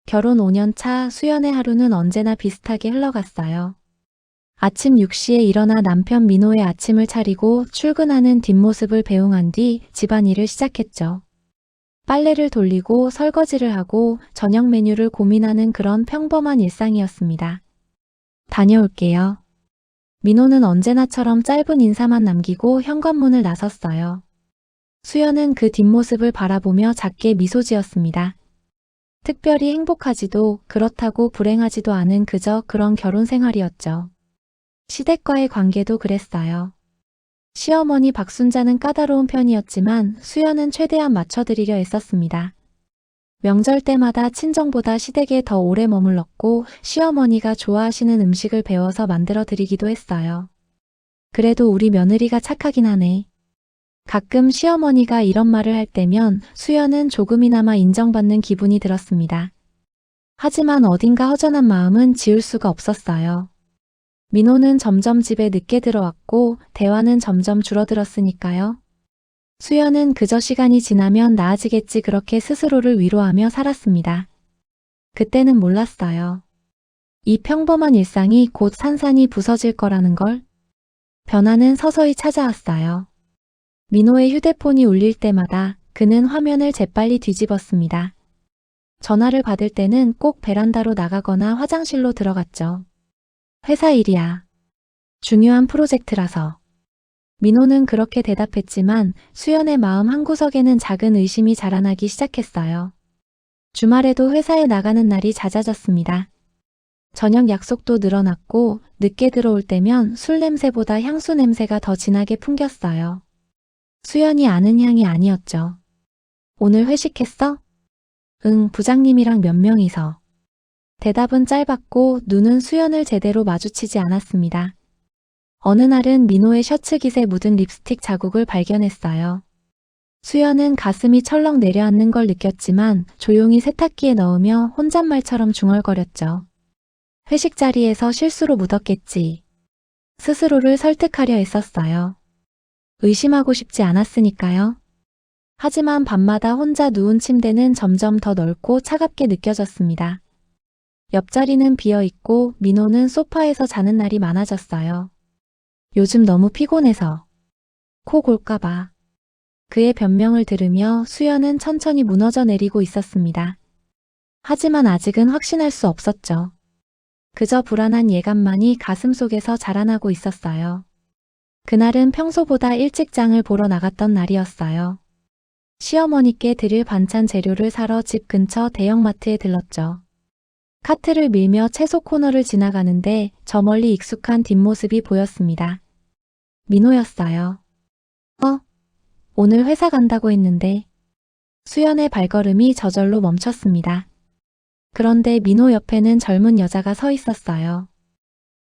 결혼 5년 차 수연의 하루는 언제나 비슷하게 흘러갔어요. 아침 6시에 일어나 남편 민호의 아침을 차리고 출근하는 뒷모습을 배웅한 뒤 집안일을 시작했죠. 빨래를 돌리고 설거지를 하고 저녁 메뉴를 고민하는 그런 평범한 일상이었습니다. 다녀올게요. 민호는 언제나처럼 짧은 인사만 남기고 현관문을 나섰어요. 수연은 그 뒷모습을 바라보며 작게 미소 지었습니다. 특별히 행복하지도 그렇다고 불행하지도 않은 그저 그런 결혼 생활이었죠. 시댁과의 관계도 그랬어요. 시어머니 박순자는 까다로운 편이었지만 수연은 최대한 맞춰드리려 애썼습니다. 명절 때마다 친정보다 시댁에 더 오래 머물렀고 시어머니가 좋아하시는 음식을 배워서 만들어 드리기도 했어요. 그래도 우리 며느리가 착하긴 하네. 가끔 시어머니가 이런 말을 할 때면 수연은 조금이나마 인정받는 기분이 들었습니다. 하지만 어딘가 허전한 마음은 지울 수가 없었어요. 민호는 점점 집에 늦게 들어왔고 대화는 점점 줄어들었으니까요. 수연은 그저 시간이 지나면 나아지겠지 그렇게 스스로를 위로하며 살았습니다. 그때는 몰랐어요. 이 평범한 일상이 곧 산산이 부서질 거라는 걸. 변화는 서서히 찾아왔어요. 민호의 휴대폰이 울릴 때마다 그는 화면을 재빨리 뒤집었습니다. 전화를 받을 때는 꼭 베란다로 나가거나 화장실로 들어갔죠. 회사 일이야. 중요한 프로젝트라서. 민호는 그렇게 대답했지만 수연의 마음 한구석에는 작은 의심이 자라나기 시작했어요. 주말에도 회사에 나가는 날이 잦아졌습니다. 저녁 약속도 늘어났고 늦게 들어올 때면 술 냄새보다 향수 냄새가 더 진하게 풍겼어요. 수연이 아는 향이 아니었죠. 오늘 회식했어? 응, 부장님이랑 몇 명이서. 대답은 짧았고 눈은 수연을 제대로 마주치지 않았습니다. 어느 날은 민호의 셔츠 깃에 묻은 립스틱 자국을 발견했어요. 수연은 가슴이 철렁 내려앉는 걸 느꼈지만 조용히 세탁기에 넣으며 혼잣말처럼 중얼거렸죠. 회식 자리에서 실수로 묻었겠지. 스스로를 설득하려 애썼어요. 의심하고 싶지 않았으니까요. 하지만 밤마다 혼자 누운 침대는 점점 더 넓고 차갑게 느껴졌습니다. 옆자리는 비어있고 민호는 소파에서 자는 날이 많아졌어요. 요즘 너무 피곤해서. 코 골까봐. 그의 변명을 들으며 수연은 천천히 무너져 내리고 있었습니다. 하지만 아직은 확신할 수 없었죠. 그저 불안한 예감만이 가슴속에서 자라나고 있었어요. 그날은 평소보다 일찍 장을 보러 나갔던 날이었어요. 시어머니께 드릴 반찬 재료를 사러 집 근처 대형마트에 들렀죠. 카트를 밀며 채소 코너를 지나가는데 저 멀리 익숙한 뒷모습이 보였습니다. 민호였어요. 오늘 회사 간다고 했는데. 수연의 발걸음이 저절로 멈췄습니다. 그런데 민호 옆에는 젊은 여자가 서 있었어요.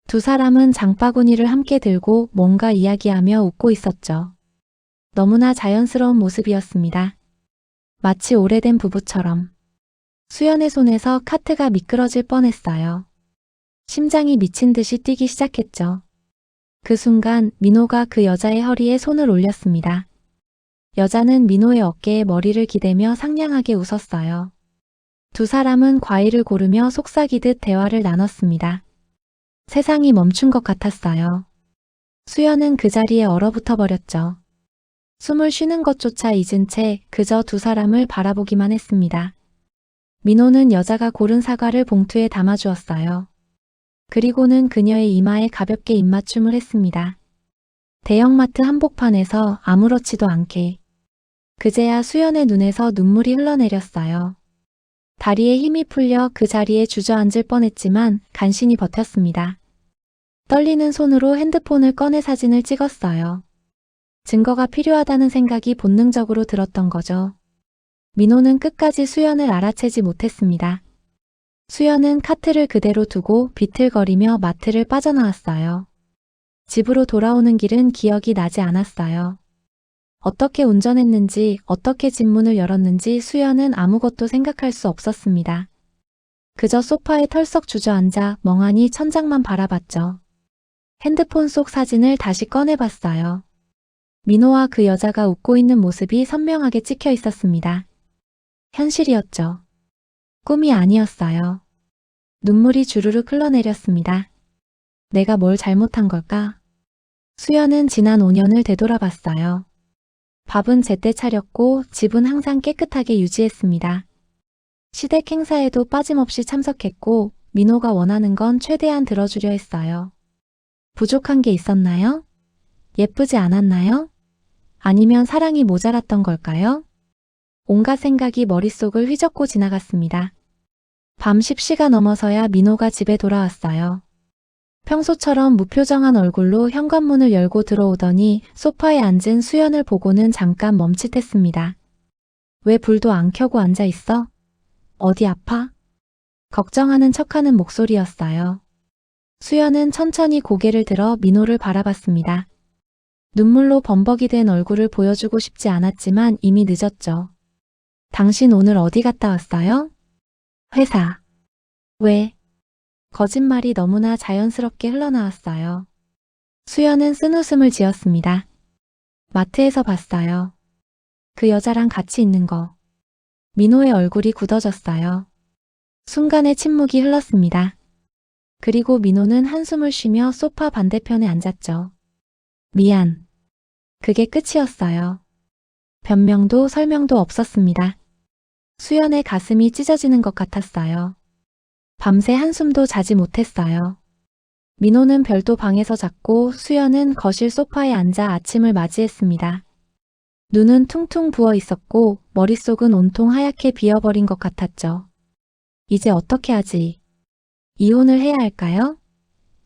두 사람은 장바구니를 함께 들고 뭔가 이야기하며 웃고 있었죠. 너무나 자연스러운 모습이었습니다. 마치 오래된 부부처럼. 수연의 손에서 카트가 미끄러질 뻔했어요. 심장이 미친 듯이 뛰기 시작했죠. 그 순간 민호가 그 여자의 허리에 손을 올렸습니다. 여자는 민호의 어깨에 머리를 기대며 상냥하게 웃었어요. 두 사람은 과일을 고르며 속삭이듯 대화를 나눴습니다. 세상이 멈춘 것 같았어요. 수연은 그 자리에 얼어붙어 버렸죠. 숨을 쉬는 것조차 잊은 채 그저 두 사람을 바라보기만 했습니다. 민호는 여자가 고른 사과를 봉투에 담아주었어요. 그리고는 그녀의 이마에 가볍게 입맞춤을 했습니다. 대형마트 한복판에서 아무렇지도 않게. 그제야 수연의 눈에서 눈물이 흘러내렸어요. 다리에 힘이 풀려 그 자리에 주저앉을 뻔했지만 간신히 버텼습니다. 떨리는 손으로 핸드폰을 꺼내 사진을 찍었어요. 증거가 필요하다는 생각이 본능적으로 들었던 거죠. 민호는 끝까지 수연을 알아채지 못했습니다. 수연은 카트를 그대로 두고 비틀거리며 마트를 빠져나왔어요. 집으로 돌아오는 길은 기억이 나지 않았어요. 어떻게 운전했는지, 어떻게 집문을 열었는지 수연은 아무것도 생각할 수 없었습니다. 그저 소파에 털썩 주저앉아 멍하니 천장만 바라봤죠. 핸드폰 속 사진을 다시 꺼내봤어요. 민호와 그 여자가 웃고 있는 모습이 선명하게 찍혀 있었습니다. 현실이었죠. 꿈이 아니었어요. 눈물이 주르륵 흘러내렸습니다. 내가 뭘 잘못한 걸까? 수연은 지난 5년을 되돌아봤어요. 밥은 제때 차렸고 집은 항상 깨끗하게 유지했습니다. 시댁 행사에도 빠짐없이 참석했고 민호가 원하는 건 최대한 들어주려 했어요. 부족한 게 있었나요? 예쁘지 않았나요? 아니면 사랑이 모자랐던 걸까요? 온갖 생각이 머릿속을 휘젓고 지나갔습니다. 밤 10시가 넘어서야 민호가 집에 돌아왔어요. 평소처럼 무표정한 얼굴로 현관문을 열고 들어오더니 소파에 앉은 수연을 보고는 잠깐 멈칫했습니다. 왜 불도 안 켜고 앉아 있어? 어디 아파? 걱정하는 척하는 목소리였어요. 수연은 천천히 고개를 들어 민호를 바라봤습니다. 눈물로 범벅이 된 얼굴을 보여주고 싶지 않았지만 이미 늦었죠. 당신 오늘 어디 갔다 왔어요? 회사. 왜? 거짓말이 너무나 자연스럽게 흘러나왔어요. 수연은 쓴웃음을 지었습니다. 마트에서 봤어요. 그 여자랑 같이 있는 거. 민호의 얼굴이 굳어졌어요. 순간의 침묵이 흘렀습니다. 그리고 민호는 한숨을 쉬며 소파 반대편에 앉았죠. 미안. 그게 끝이었어요. 변명도 설명도 없었습니다. 수연의 가슴이 찢어지는 것 같았어요. 밤새 한숨도 자지 못했어요. 민호는 별도 방에서 잤고 수연은 거실 소파에 앉아 아침을 맞이했습니다. 눈은 퉁퉁 부어 있었고 머릿속은 온통 하얗게 비어버린 것 같았죠. 이제 어떻게 하지? 이혼을 해야 할까요?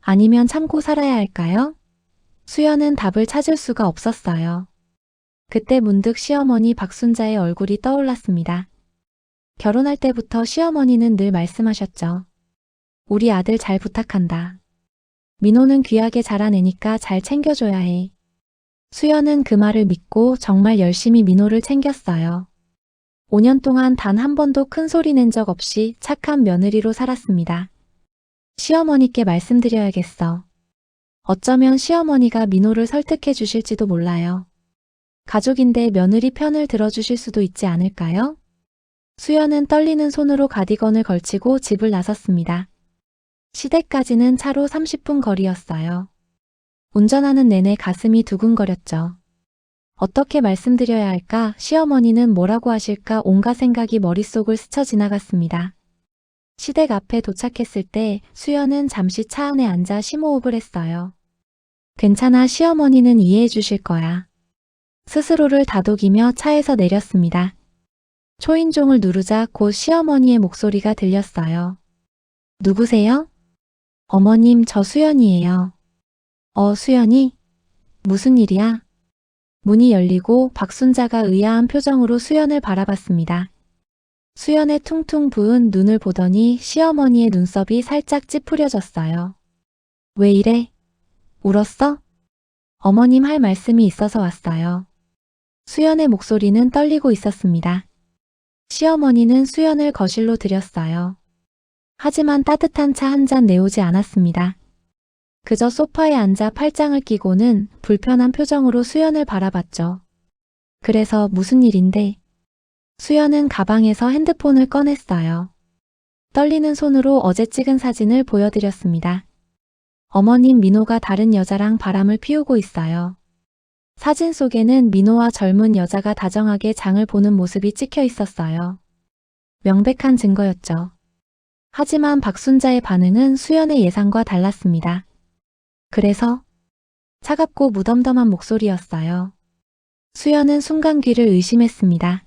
아니면 참고 살아야 할까요? 수연은 답을 찾을 수가 없었어요. 그때 문득 시어머니 박순자의 얼굴이 떠올랐습니다. 결혼할 때부터 시어머니는 늘 말씀하셨죠. 우리 아들 잘 부탁한다. 민호는 귀하게 자라내니까 잘 챙겨줘야 해. 수연은 그 말을 믿고 정말 열심히 민호를 챙겼어요. 5년 동안 단 한 번도 큰 소리 낸 적 없이 착한 며느리로 살았습니다. 시어머니께 말씀드려야겠어. 어쩌면 시어머니가 민호를 설득해 주실지도 몰라요. 가족인데 며느리 편을 들어주실 수도 있지 않을까요? 수연은 떨리는 손으로 가디건을 걸치고 집을 나섰습니다. 시댁까지는 차로 30분 거리였어요. 운전하는 내내 가슴이 두근거렸죠. 어떻게 말씀드려야 할까, 시어머니는 뭐라고 하실까 온갖 생각이 머릿속을 스쳐 지나갔습니다. 시댁 앞에 도착했을 때 수연은 잠시 차 안에 앉아 심호흡을 했어요. 괜찮아, 시어머니는 이해해 주실 거야. 스스로를 다독이며 차에서 내렸습니다. 초인종을 누르자 곧 시어머니의 목소리가 들렸어요. 누구세요? 어머님, 저 수연이에요. 수연이? 무슨 일이야? 문이 열리고 박순자가 의아한 표정으로 수연을 바라봤습니다. 수연의 퉁퉁 부은 눈을 보더니 시어머니의 눈썹이 살짝 찌푸려졌어요. 왜 이래? 울었어? 어머님 할 말씀이 있어서 왔어요. 수연의 목소리는 떨리고 있었습니다. 시어머니는 수연을 거실로 들였어요. 하지만 따뜻한 차 한 잔 내오지 않았습니다. 그저 소파에 앉아 팔짱을 끼고는 불편한 표정으로 수연을 바라봤죠. 그래서 무슨 일인데? 수연은 가방에서 핸드폰을 꺼냈어요. 떨리는 손으로 어제 찍은 사진을 보여드렸습니다. 어머님, 민호가 다른 여자랑 바람을 피우고 있어요. 사진 속에는 민호와 젊은 여자가 다정하게 장을 보는 모습이 찍혀 있었어요. 명백한 증거였죠. 하지만 박순자의 반응은 수연의 예상과 달랐습니다. 그래서? 차갑고 무덤덤한 목소리였어요. 수연은 순간 귀를 의심했습니다.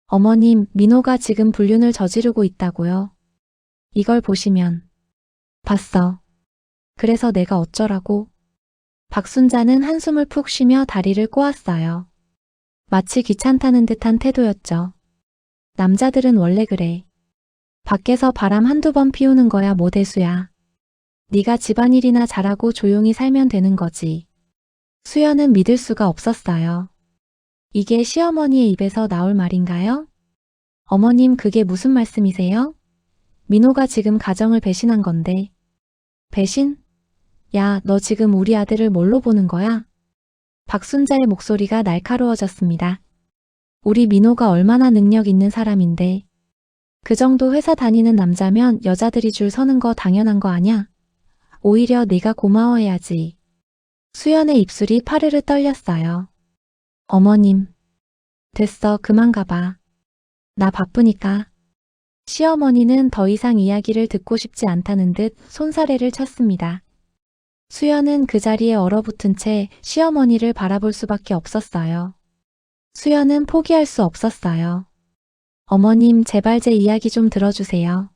어머님, 민호가 지금 불륜을 저지르고 있다고요. 이걸 보시면. 봤어. 그래서 내가 어쩌라고? 박순자는 한숨을 푹 쉬며 다리를 꼬았어요. 마치 귀찮다는 듯한 태도였죠. 남자들은 원래 그래. 밖에서 바람 한두 번 피우는 거야 뭐 대수야. 네가 집안일이나 잘하고 조용히 살면 되는 거지. 수연은 믿을 수가 없었어요. 이게 시어머니의 입에서 나올 말인가요? 어머님, 그게 무슨 말씀이세요? 민호가 지금 가정을 배신한 건데. 배신? 야, 너 지금 우리 아들을 뭘로 보는 거야? 박순자의 목소리가 날카로워졌습니다. 우리 민호가 얼마나 능력 있는 사람인데. 그 정도 회사 다니는 남자면 여자들이 줄 서는 거 당연한 거 아냐? 오히려 네가 고마워해야지. 수연의 입술이 파르르 떨렸어요. 어머님. 됐어, 그만 가봐. 나 바쁘니까. 시어머니는 더 이상 이야기를 듣고 싶지 않다는 듯 손사래를 쳤습니다. 수연은 그 자리에 얼어붙은 채 시어머니를 바라볼 수밖에 없었어요. 수연은 포기할 수 없었어요. 어머님, 제발 제 이야기 좀 들어주세요.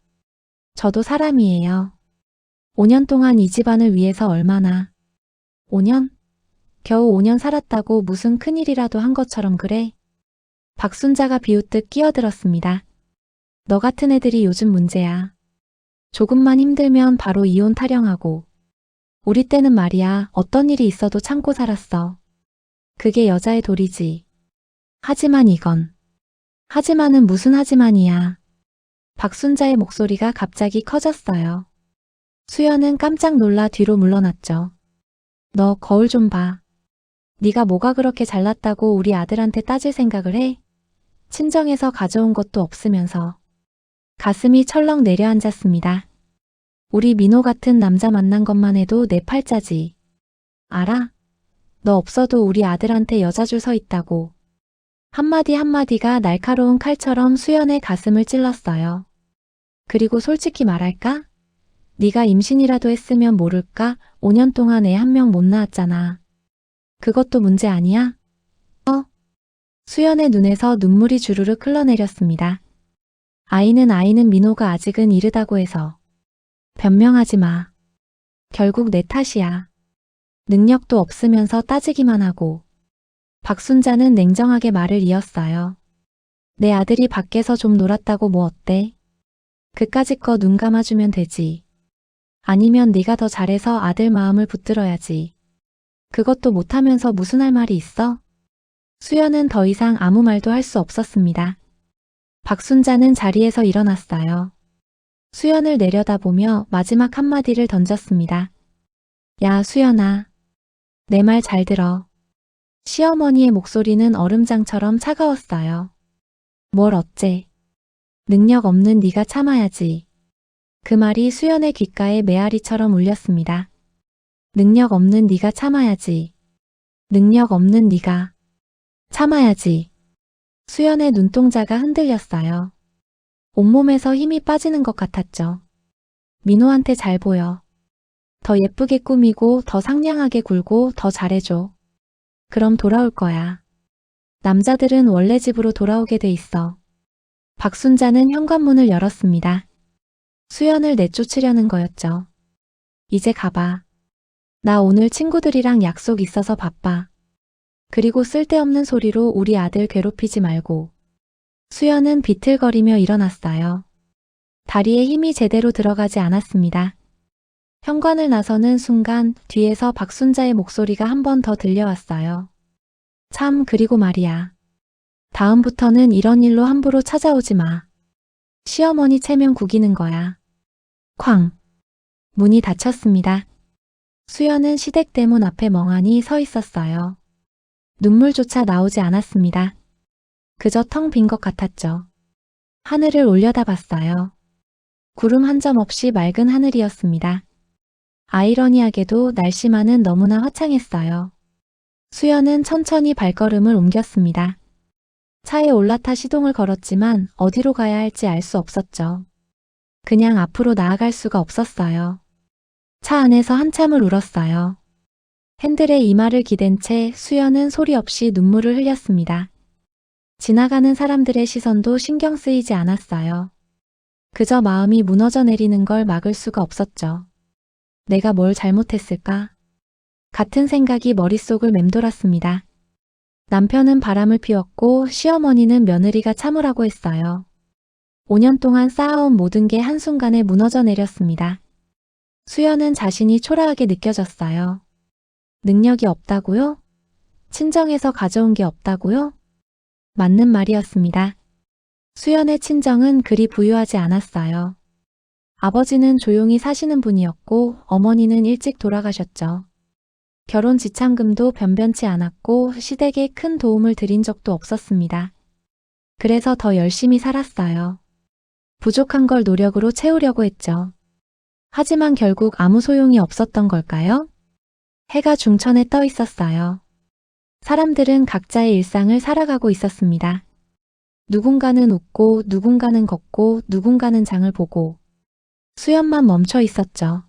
저도 사람이에요. 5년 동안 이 집안을 위해서 얼마나. 5년? 겨우 5년 살았다고 무슨 큰일이라도 한 것처럼 그래? 박순자가 비웃듯 끼어들었습니다. 너 같은 애들이 요즘 문제야. 조금만 힘들면 바로 이혼 타령하고. 우리 때는 말이야, 어떤 일이 있어도 참고 살았어. 그게 여자의 도리지. 하지만 이건. 하지만은 무슨 하지만이야. 박순자의 목소리가 갑자기 커졌어요. 수연은 깜짝 놀라 뒤로 물러났죠. 너 거울 좀 봐. 네가 뭐가 그렇게 잘났다고 우리 아들한테 따질 생각을 해? 친정에서 가져온 것도 없으면서. 가슴이 철렁 내려앉았습니다. 우리 민호 같은 남자 만난 것만 해도 내 팔자지. 알아? 너 없어도 우리 아들한테 여자 줄 서 있다고. 한마디 한마디가 날카로운 칼처럼 수연의 가슴을 찔렀어요. 그리고 솔직히 말할까? 네가 임신이라도 했으면 모를까? 5년 동안 애 한 명 못 낳았잖아. 그것도 문제 아니야? 수연의 눈에서 눈물이 주르륵 흘러내렸습니다. 아이는 민호가 아직은 이르다고 해서. 변명하지 마. 결국 내 탓이야. 능력도 없으면서 따지기만 하고. 박순자는 냉정하게 말을 이었어요. 내 아들이 밖에서 좀 놀았다고 뭐 어때? 그까짓 거 눈 감아주면 되지. 아니면 네가 더 잘해서 아들 마음을 붙들어야지. 그것도 못하면서 무슨 할 말이 있어? 수연은 더 이상 아무 말도 할 수 없었습니다. 박순자는 자리에서 일어났어요. 수연을 내려다보며 마지막 한마디를 던졌습니다. 야, 수연아. 내 말 잘 들어. 시어머니의 목소리는 얼음장처럼 차가웠어요. 뭘 어째. 능력 없는 네가 참아야지. 그 말이 수연의 귓가에 메아리처럼 울렸습니다. 능력 없는 네가 참아야지. 능력 없는 네가 참아야지. 수연의 눈동자가 흔들렸어요. 온몸에서 힘이 빠지는 것 같았죠. 민호한테 잘 보여. 더 예쁘게 꾸미고 더 상냥하게 굴고 더 잘해줘. 그럼 돌아올 거야. 남자들은 원래 집으로 돌아오게 돼 있어. 박순자는 현관문을 열었습니다. 수연을 내쫓으려는 거였죠. 이제 가봐. 나 오늘 친구들이랑 약속 있어서 바빠. 그리고 쓸데없는 소리로 우리 아들 괴롭히지 말고. 수연은 비틀거리며 일어났어요. 다리에 힘이 제대로 들어가지 않았습니다. 현관을 나서는 순간 뒤에서 박순자의 목소리가 한 번 더 들려왔어요. 참, 그리고 말이야. 다음부터는 이런 일로 함부로 찾아오지 마. 시어머니 체면 구기는 거야. 쾅. 문이 닫혔습니다. 수연은 시댁대문 앞에 멍하니 서 있었어요. 눈물조차 나오지 않았습니다. 그저 텅 빈 것 같았죠. 하늘을 올려다봤어요. 구름 한 점 없이 맑은 하늘이었습니다. 아이러니하게도 날씨만은 너무나 화창했어요. 수연은 천천히 발걸음을 옮겼습니다. 차에 올라타 시동을 걸었지만 어디로 가야 할지 알 수 없었죠. 그냥 앞으로 나아갈 수가 없었어요. 차 안에서 한참을 울었어요. 핸들에 이마를 기댄 채 수연은 소리 없이 눈물을 흘렸습니다. 지나가는 사람들의 시선도 신경 쓰이지 않았어요. 그저 마음이 무너져 내리는 걸 막을 수가 없었죠. 내가 뭘 잘못했을까? 같은 생각이 머릿속을 맴돌았습니다. 남편은 바람을 피웠고 시어머니는 며느리가 참으라고 했어요. 5년 동안 쌓아온 모든 게 한순간에 무너져 내렸습니다. 수연은 자신이 초라하게 느껴졌어요. 능력이 없다고요? 친정에서 가져온 게 없다고요? 맞는 말이었습니다. 수연의 친정은 그리 부유하지 않았어요. 아버지는 조용히 사시는 분이었고 어머니는 일찍 돌아가셨죠. 결혼 지참금도 변변치 않았고 시댁에 큰 도움을 드린 적도 없었습니다. 그래서 더 열심히 살았어요. 부족한 걸 노력으로 채우려고 했죠. 하지만 결국 아무 소용이 없었던 걸까요? 해가 중천에 떠 있었어요. 사람들은 각자의 일상을 살아가고 있었습니다. 누군가는 웃고, 누군가는 걷고, 누군가는 장을 보고. 수연만 멈춰 있었죠.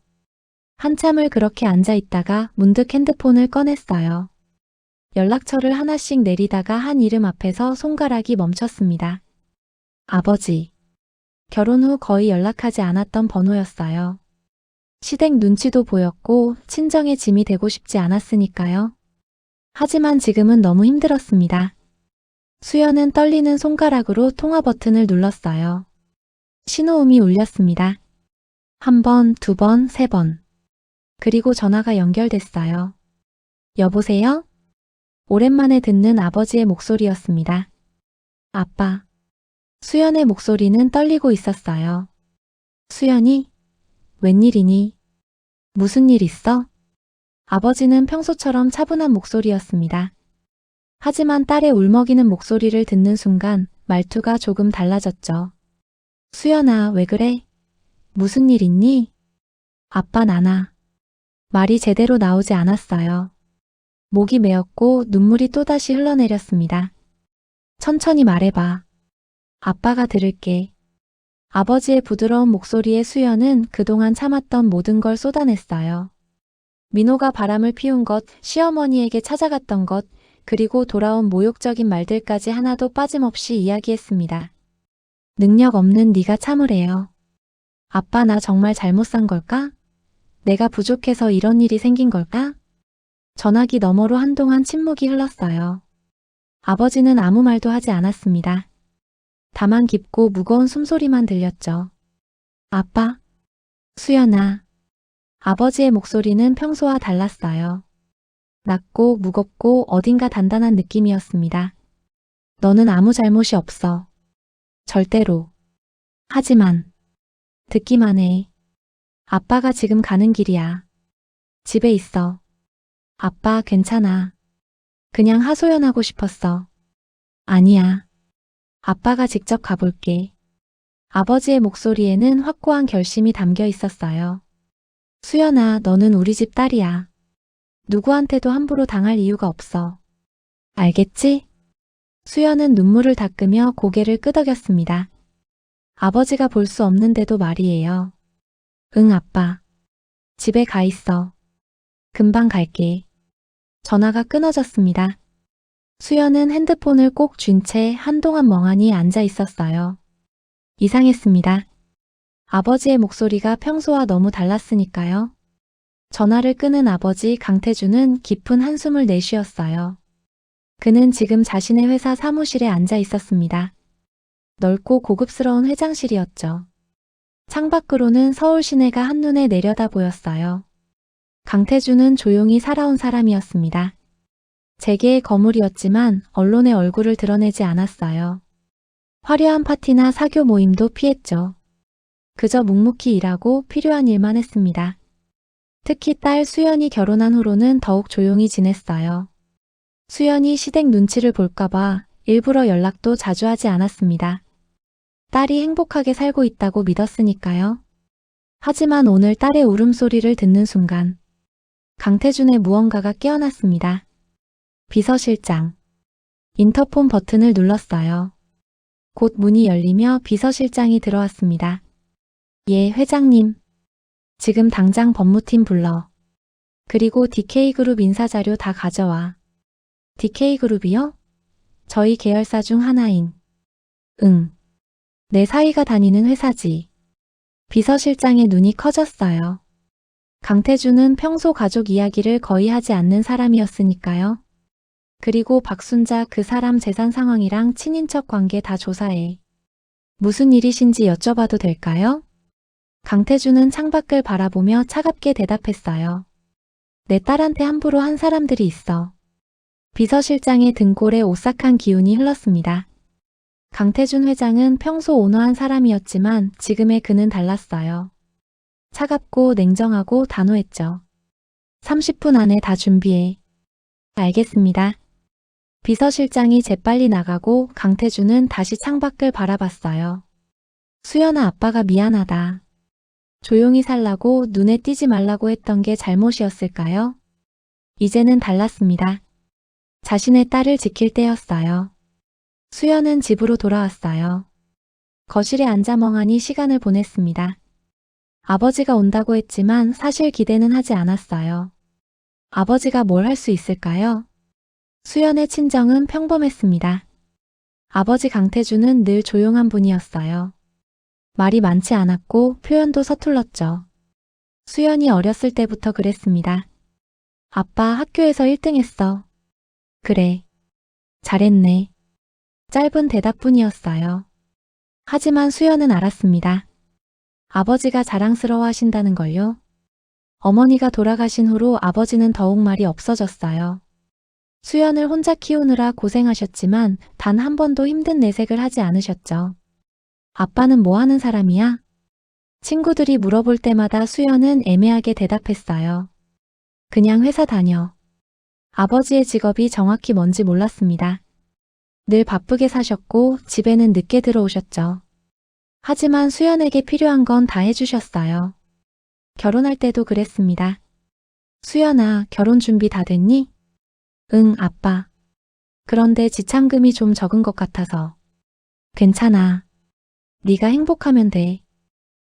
한참을 그렇게 앉아 있다가 문득 핸드폰을 꺼냈어요. 연락처를 하나씩 내리다가 한 이름 앞에서 손가락이 멈췄습니다. 아버지. 결혼 후 거의 연락하지 않았던 번호였어요. 시댁 눈치도 보였고 친정의 짐이 되고 싶지 않았으니까요. 하지만 지금은 너무 힘들었습니다. 수연은 떨리는 손가락으로 통화 버튼을 눌렀어요. 신호음이 울렸습니다. 한 번, 두 번, 세 번. 그리고 전화가 연결됐어요. 여보세요? 오랜만에 듣는 아버지의 목소리였습니다. 아빠. 수연의 목소리는 떨리고 있었어요. 수연이? 웬일이니? 무슨 일 있어? 아버지는 평소처럼 차분한 목소리였습니다. 하지만 딸의 울먹이는 목소리를 듣는 순간 말투가 조금 달라졌죠. 수연아, 왜 그래? 무슨 일 있니? 아빠 나나. 말이 제대로 나오지 않았어요. 목이 메었고 눈물이 또다시 흘러내렸습니다. 천천히 말해봐. 아빠가 들을게. 아버지의 부드러운 목소리에 수연은 그동안 참았던 모든 걸 쏟아냈어요. 민호가 바람을 피운 것, 시어머니에게 찾아갔던 것, 그리고 돌아온 모욕적인 말들까지 하나도 빠짐없이 이야기했습니다. 능력 없는 네가 참으래요. 아빠 나 정말 잘못 산 걸까? 내가 부족해서 이런 일이 생긴 걸까? 전화기 너머로 한동안 침묵이 흘렀어요. 아버지는 아무 말도 하지 않았습니다. 다만 깊고 무거운 숨소리만 들렸죠. 아빠, 수연아. 아버지의 목소리는 평소와 달랐어요. 낮고 무겁고 어딘가 단단한 느낌이었습니다. 너는 아무 잘못이 없어. 절대로. 하지만 듣기만 해. 아빠가 지금 가는 길이야. 집에 있어. 아빠 괜찮아. 그냥 하소연하고 싶었어. 아니야. 아빠가 직접 가볼게. 아버지의 목소리에는 확고한 결심이 담겨 있었어요. 수연아, 너는 우리 집 딸이야. 누구한테도 함부로 당할 이유가 없어. 알겠지? 수연은 눈물을 닦으며 고개를 끄덕였습니다. 아버지가 볼 수 없는데도 말이에요. 응, 아빠. 집에 가 있어. 금방 갈게. 전화가 끊어졌습니다. 수연은 핸드폰을 꼭 쥔 채 한동안 멍하니 앉아 있었어요. 이상했습니다. 아버지의 목소리가 평소와 너무 달랐으니까요. 전화를 끄는 아버지 강태주는 깊은 한숨을 내쉬었어요. 그는 지금 자신의 회사 사무실에 앉아 있었습니다. 넓고 고급스러운 회장실이었죠. 창밖으로는 서울 시내가 한눈에 내려다 보였어요. 강태주는 조용히 살아온 사람이었습니다. 재계의 거물이었지만 언론의 얼굴을 드러내지 않았어요. 화려한 파티나 사교 모임도 피했죠. 그저 묵묵히 일하고 필요한 일만 했습니다. 특히 딸 수연이 결혼한 후로는 더욱 조용히 지냈어요. 수연이 시댁 눈치를 볼까봐 일부러 연락도 자주 하지 않았습니다. 딸이 행복하게 살고 있다고 믿었으니까요. 하지만 오늘 딸의 울음소리를 듣는 순간 강태준의 무언가가 깨어났습니다. 비서실장. 인터폰 버튼을 눌렀어요. 곧 문이 열리며 비서실장이 들어왔습니다. 예, 회장님. 지금 당장 법무팀 불러. 그리고 DK그룹 인사자료 다 가져와. DK그룹이요? 저희 계열사 중 하나인. 응. 내 사위가 다니는 회사지. 비서실장의 눈이 커졌어요. 강태주는 평소 가족 이야기를 거의 하지 않는 사람이었으니까요. 그리고 박순자 그 사람 재산 상황이랑 친인척 관계 다 조사해. 무슨 일이신지 여쭤봐도 될까요? 강태주는 창밖을 바라보며 차갑게 대답했어요. 내 딸한테 함부로 한 사람들이 있어. 비서실장의 등골에 오싹한 기운이 흘렀습니다. 강태준 회장은 평소 온화한 사람이었지만 지금의 그는 달랐어요. 차갑고 냉정하고 단호했죠. 30분 안에 다 준비해. 알겠습니다. 비서실장이 재빨리 나가고 강태준은 다시 창밖을 바라봤어요. 수연아, 아빠가 미안하다. 조용히 살라고 눈에 띄지 말라고 했던 게 잘못이었을까요? 이제는 달랐습니다. 자신의 딸을 지킬 때였어요. 수연은 집으로 돌아왔어요. 거실에 앉아 멍하니 시간을 보냈습니다. 아버지가 온다고 했지만 사실 기대는 하지 않았어요. 아버지가 뭘 할 수 있을까요? 수연의 친정은 평범했습니다. 아버지 강태주는 늘 조용한 분이었어요. 말이 많지 않았고 표현도 서툴렀죠. 수연이 어렸을 때부터 그랬습니다. 아빠 학교에서 1등 했어. 그래. 잘했네. 짧은 대답뿐이었어요. 하지만 수연은 알았습니다. 아버지가 자랑스러워 하신다는 걸요. 어머니가 돌아가신 후로 아버지는 더욱 말이 없어졌어요. 수연을 혼자 키우느라 고생하셨지만 단 한 번도 힘든 내색을 하지 않으셨죠. 아빠는 뭐 하는 사람이야? 친구들이 물어볼 때마다 수연은 애매하게 대답했어요. 그냥 회사 다녀. 아버지의 직업이 정확히 뭔지 몰랐습니다. 늘 바쁘게 사셨고 집에는 늦게 들어오셨죠. 하지만 수연에게 필요한 건 다 해주셨어요. 결혼할 때도 그랬습니다. 수연아, 결혼 준비 다 됐니? 응, 아빠. 그런데 지참금이 좀 적은 것 같아서. 괜찮아. 네가 행복하면 돼.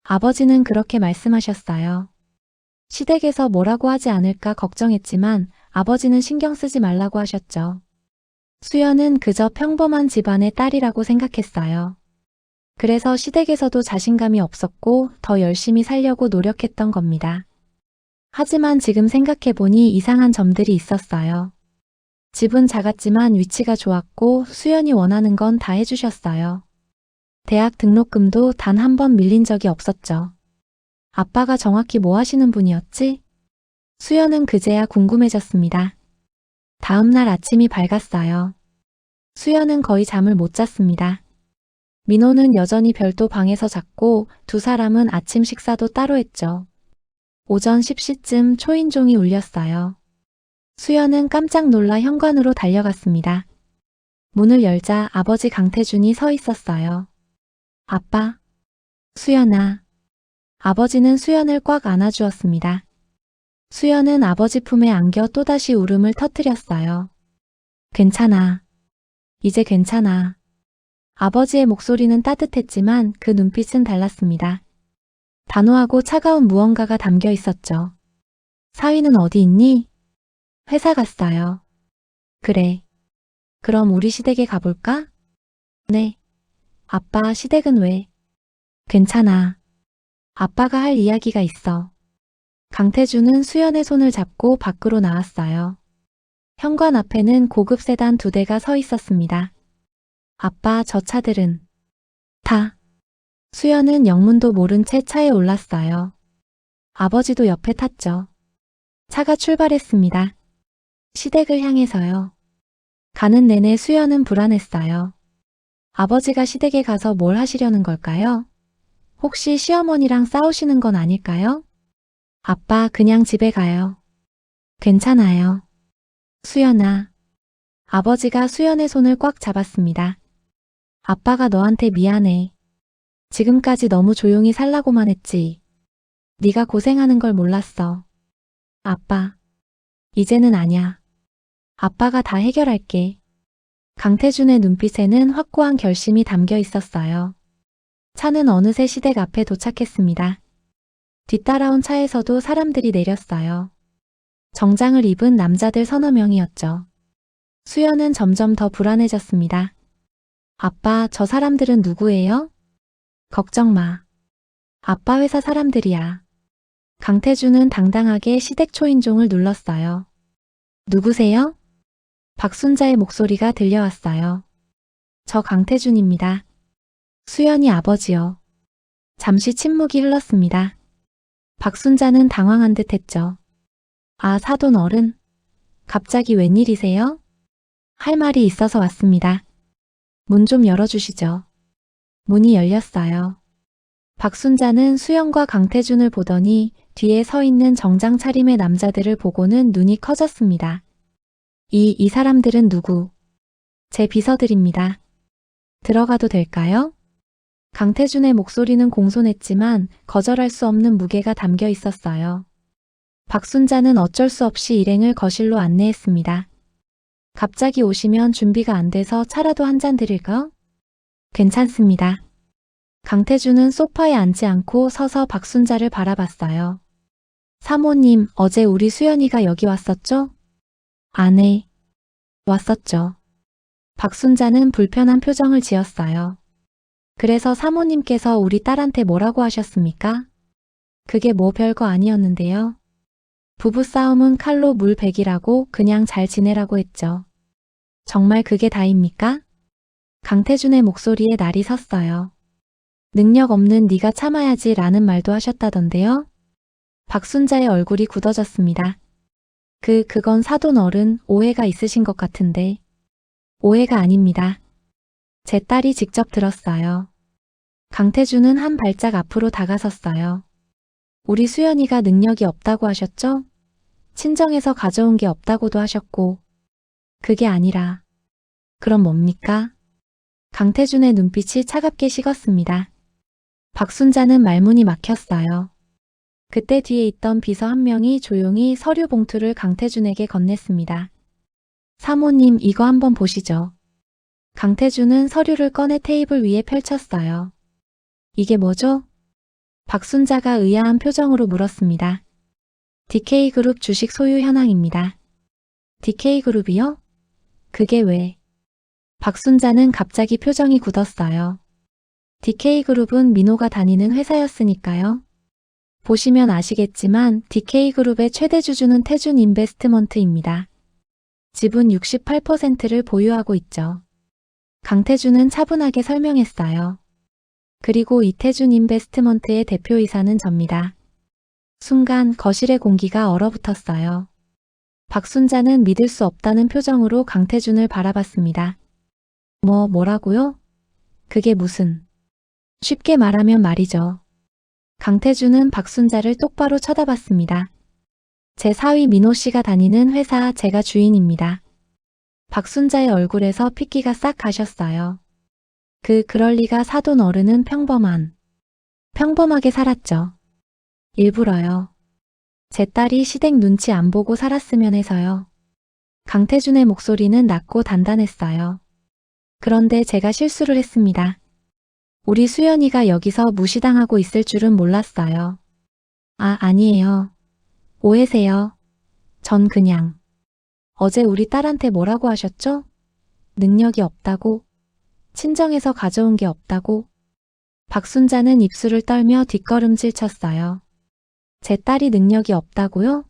아버지는 그렇게 말씀하셨어요. 시댁에서 뭐라고 하지 않을까 걱정했지만 아버지는 신경 쓰지 말라고 하셨죠. 수연은 그저 평범한 집안의 딸이라고 생각했어요. 그래서 시댁에서도 자신감이 없었고 더 열심히 살려고 노력했던 겁니다. 하지만 지금 생각해보니 이상한 점들이 있었어요. 집은 작았지만 위치가 좋았고 수연이 원하는 건 다 해주셨어요. 대학 등록금도 단 한 번 밀린 적이 없었죠. 아빠가 정확히 뭐 하시는 분이었지? 수연은 그제야 궁금해졌습니다. 다음 날 아침이 밝았어요. 수연은 거의 잠을 못 잤습니다. 민호는 여전히 별도 방에서 잤고 두 사람은 아침 식사도 따로 했죠. 오전 10시쯤 초인종이 울렸어요. 수연은 깜짝 놀라 현관으로 달려갔습니다. 문을 열자 아버지 강태준이 서 있었어요. 아빠. 수연아. 아버지는 수연을 꽉 안아주었습니다. 수연은 아버지 품에 안겨 또다시 울음을 터뜨렸어요. 괜찮아. 이제 괜찮아. 아버지의 목소리는 따뜻했지만 그 눈빛은 달랐습니다. 단호하고 차가운 무언가가 담겨 있었죠. 사위는 어디 있니? 회사 갔어요. 그래. 그럼 우리 시댁에 가볼까? 네. 아빠, 시댁은 왜? 괜찮아. 아빠가 할 이야기가 있어. 강태주는 수연의 손을 잡고 밖으로 나왔어요. 현관 앞에는 고급 세단 2대가 서 있었습니다. 아빠, 저 차들은? 다. 수연은 영문도 모른 채 차에 올랐어요. 아버지도 옆에 탔죠. 차가 출발했습니다. 시댁을 향해서요. 가는 내내 수연은 불안했어요. 아버지가 시댁에 가서 뭘 하시려는 걸까요? 혹시 시어머니랑 싸우시는 건 아닐까요? 아빠, 그냥 집에 가요. 괜찮아요. 수연아. 아버지가 수연의 손을 꽉 잡았습니다. 아빠가 너한테 미안해. 지금까지 너무 조용히 살라고만 했지. 네가 고생하는 걸 몰랐어. 아빠. 이제는 아냐. 아빠가 다 해결할게. 강태준의 눈빛에는 확고한 결심이 담겨 있었어요. 차는 어느새 시댁 앞에 도착했습니다. 뒤따라온 차에서도 사람들이 내렸어요. 정장을 입은 남자들 서너 명이었죠. 수연은 점점 더 불안해졌습니다. 아빠, 저 사람들은 누구예요? 걱정 마. 아빠 회사 사람들이야. 강태준은 당당하게 시댁 초인종을 눌렀어요. 누구세요? 박순자의 목소리가 들려왔어요. 저 강태준입니다. 수연이 아버지요. 잠시 침묵이 흘렀습니다. 박순자는 당황한 듯 했죠. 아, 사돈 어른. 갑자기 웬일이세요? 할 말이 있어서 왔습니다. 문 좀 열어주시죠. 문이 열렸어요. 박순자는 수연과 강태준을 보더니 뒤에 서 있는 정장 차림의 남자들을 보고는 눈이 커졌습니다. 이 사람들은 누구? 제 비서들입니다. 들어가도 될까요? 강태준의 목소리는 공손했지만 거절할 수 없는 무게가 담겨 있었어요. 박순자는 어쩔 수 없이 일행을 거실로 안내했습니다. 갑자기 오시면 준비가 안 돼서 차라도 한 잔 드릴까? 괜찮습니다. 강태준은 소파에 앉지 않고 서서 박순자를 바라봤어요. 사모님, 어제 우리 수연이가 여기 왔었죠? 네. 왔었죠. 박순자는 불편한 표정을 지었어요. 그래서 사모님께서 우리 딸한테 뭐라고 하셨습니까? 그게 뭐 별거 아니었는데요. 부부싸움은 칼로 물 베기라고 그냥 잘 지내라고 했죠. 정말 그게 다입니까? 강태준의 목소리에 날이 섰어요. 능력 없는 네가 참아야지 라는 말도 하셨다던데요. 박순자의 얼굴이 굳어졌습니다. 그건 사돈 어른 오해가 있으신 것 같은데. 오해가 아닙니다. 제 딸이 직접 들었어요. 강태준은 한 발짝 앞으로 다가섰어요. 우리 수연이가 능력이 없다고 하셨죠? 친정에서 가져온 게 없다고도 하셨고. 그게 아니라. 그럼 뭡니까? 강태준의 눈빛이 차갑게 식었습니다. 박순자는 말문이 막혔어요. 그때 뒤에 있던 비서 한 명이 조용히 서류 봉투를 강태준에게 건넸습니다. 사모님, 이거 한번 보시죠. 강태준은 서류를 꺼내 테이블 위에 펼쳤어요. 이게 뭐죠? 박순자가 의아한 표정으로 물었습니다. DK그룹 주식 소유 현황입니다. DK그룹이요? 그게 왜? 박순자는 갑자기 표정이 굳었어요. DK그룹은 민호가 다니는 회사였으니까요. 보시면 아시겠지만 DK그룹의 최대 주주는 태준 인베스트먼트입니다. 지분 68%를 보유하고 있죠. 강태준은 차분하게 설명했어요. 그리고 이태준 인베스트먼트의 대표이사는 접니다. 순간 거실의 공기가 얼어붙었어요. 박순자는 믿을 수 없다는 표정으로 강태준을 바라봤습니다. 뭐라고요? 그게 무슨... 쉽게 말하면 말이죠. 강태준은 박순자를 똑바로 쳐다봤습니다. 제 사위 민호 씨가 다니는 회사 제가 주인입니다. 박순자의 얼굴에서 핏기가 싹 가셨어요. 그럴 리가 사돈 어른은 평범하게 살았죠. 일부러요. 제 딸이 시댁 눈치 안 보고 살았으면 해서요. 강태준의 목소리는 낮고 단단했어요. 그런데 제가 실수를 했습니다. 우리 수연이가 여기서 무시당하고 있을 줄은 몰랐어요. 아니에요. 오해세요. 전 그냥. 어제 우리 딸한테 뭐라고 하셨죠? 능력이 없다고. 친정에서 가져온 게 없다고. 박순자는 입술을 떨며 뒷걸음질 쳤어요. 제 딸이 능력이 없다고요?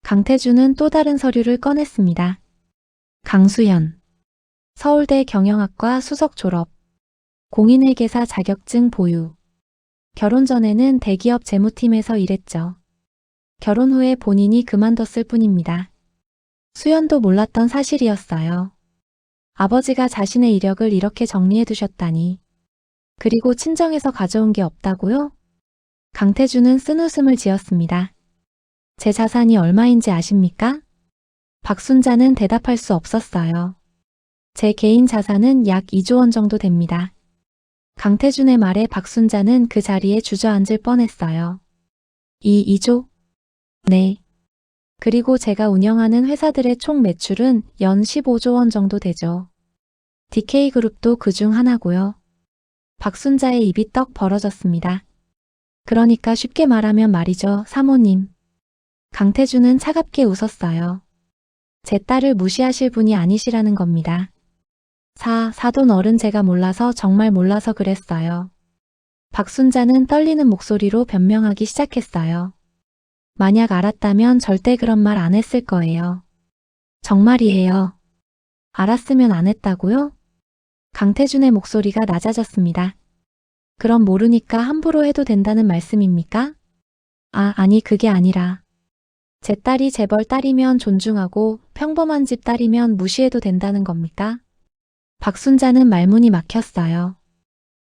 강태준은 또 다른 서류를 꺼냈습니다. 강수현. 서울대 경영학과 수석 졸업. 공인회계사 자격증 보유. 결혼 전에는 대기업 재무팀에서 일했죠. 결혼 후에 본인이 그만뒀을 뿐입니다. 수연도 몰랐던 사실이었어요. 아버지가 자신의 이력을 이렇게 정리해 두셨다니. 그리고 친정에서 가져온 게 없다고요? 강태준은 쓴웃음을 지었습니다. 제 자산이 얼마인지 아십니까? 박순자는 대답할 수 없었어요. 제 개인 자산은 약 2조 원 정도 됩니다. 강태준의 말에 박순자는 그 자리에 주저앉을 뻔했어요. 2조? 네. 그리고 제가 운영하는 회사들의 총 매출은 연 15조 원 정도 되죠. DK그룹도 그중 하나고요. 박순자의 입이 떡 벌어졌습니다. 그러니까 쉽게 말하면 말이죠, 사모님. 강태준은 차갑게 웃었어요. 제 딸을 무시하실 분이 아니시라는 겁니다. 사돈 어른 제가 몰라서 정말 몰라서 그랬어요. 박순자는 떨리는 목소리로 변명하기 시작했어요. 만약 알았다면 절대 그런 말 안 했을 거예요. 정말이에요. 알았으면 안 했다고요? 강태준의 목소리가 낮아졌습니다. 그럼 모르니까 함부로 해도 된다는 말씀입니까? 아니 그게 아니라. 제 딸이 재벌 딸이면 존중하고 평범한 집 딸이면 무시해도 된다는 겁니까? 박순자는 말문이 막혔어요.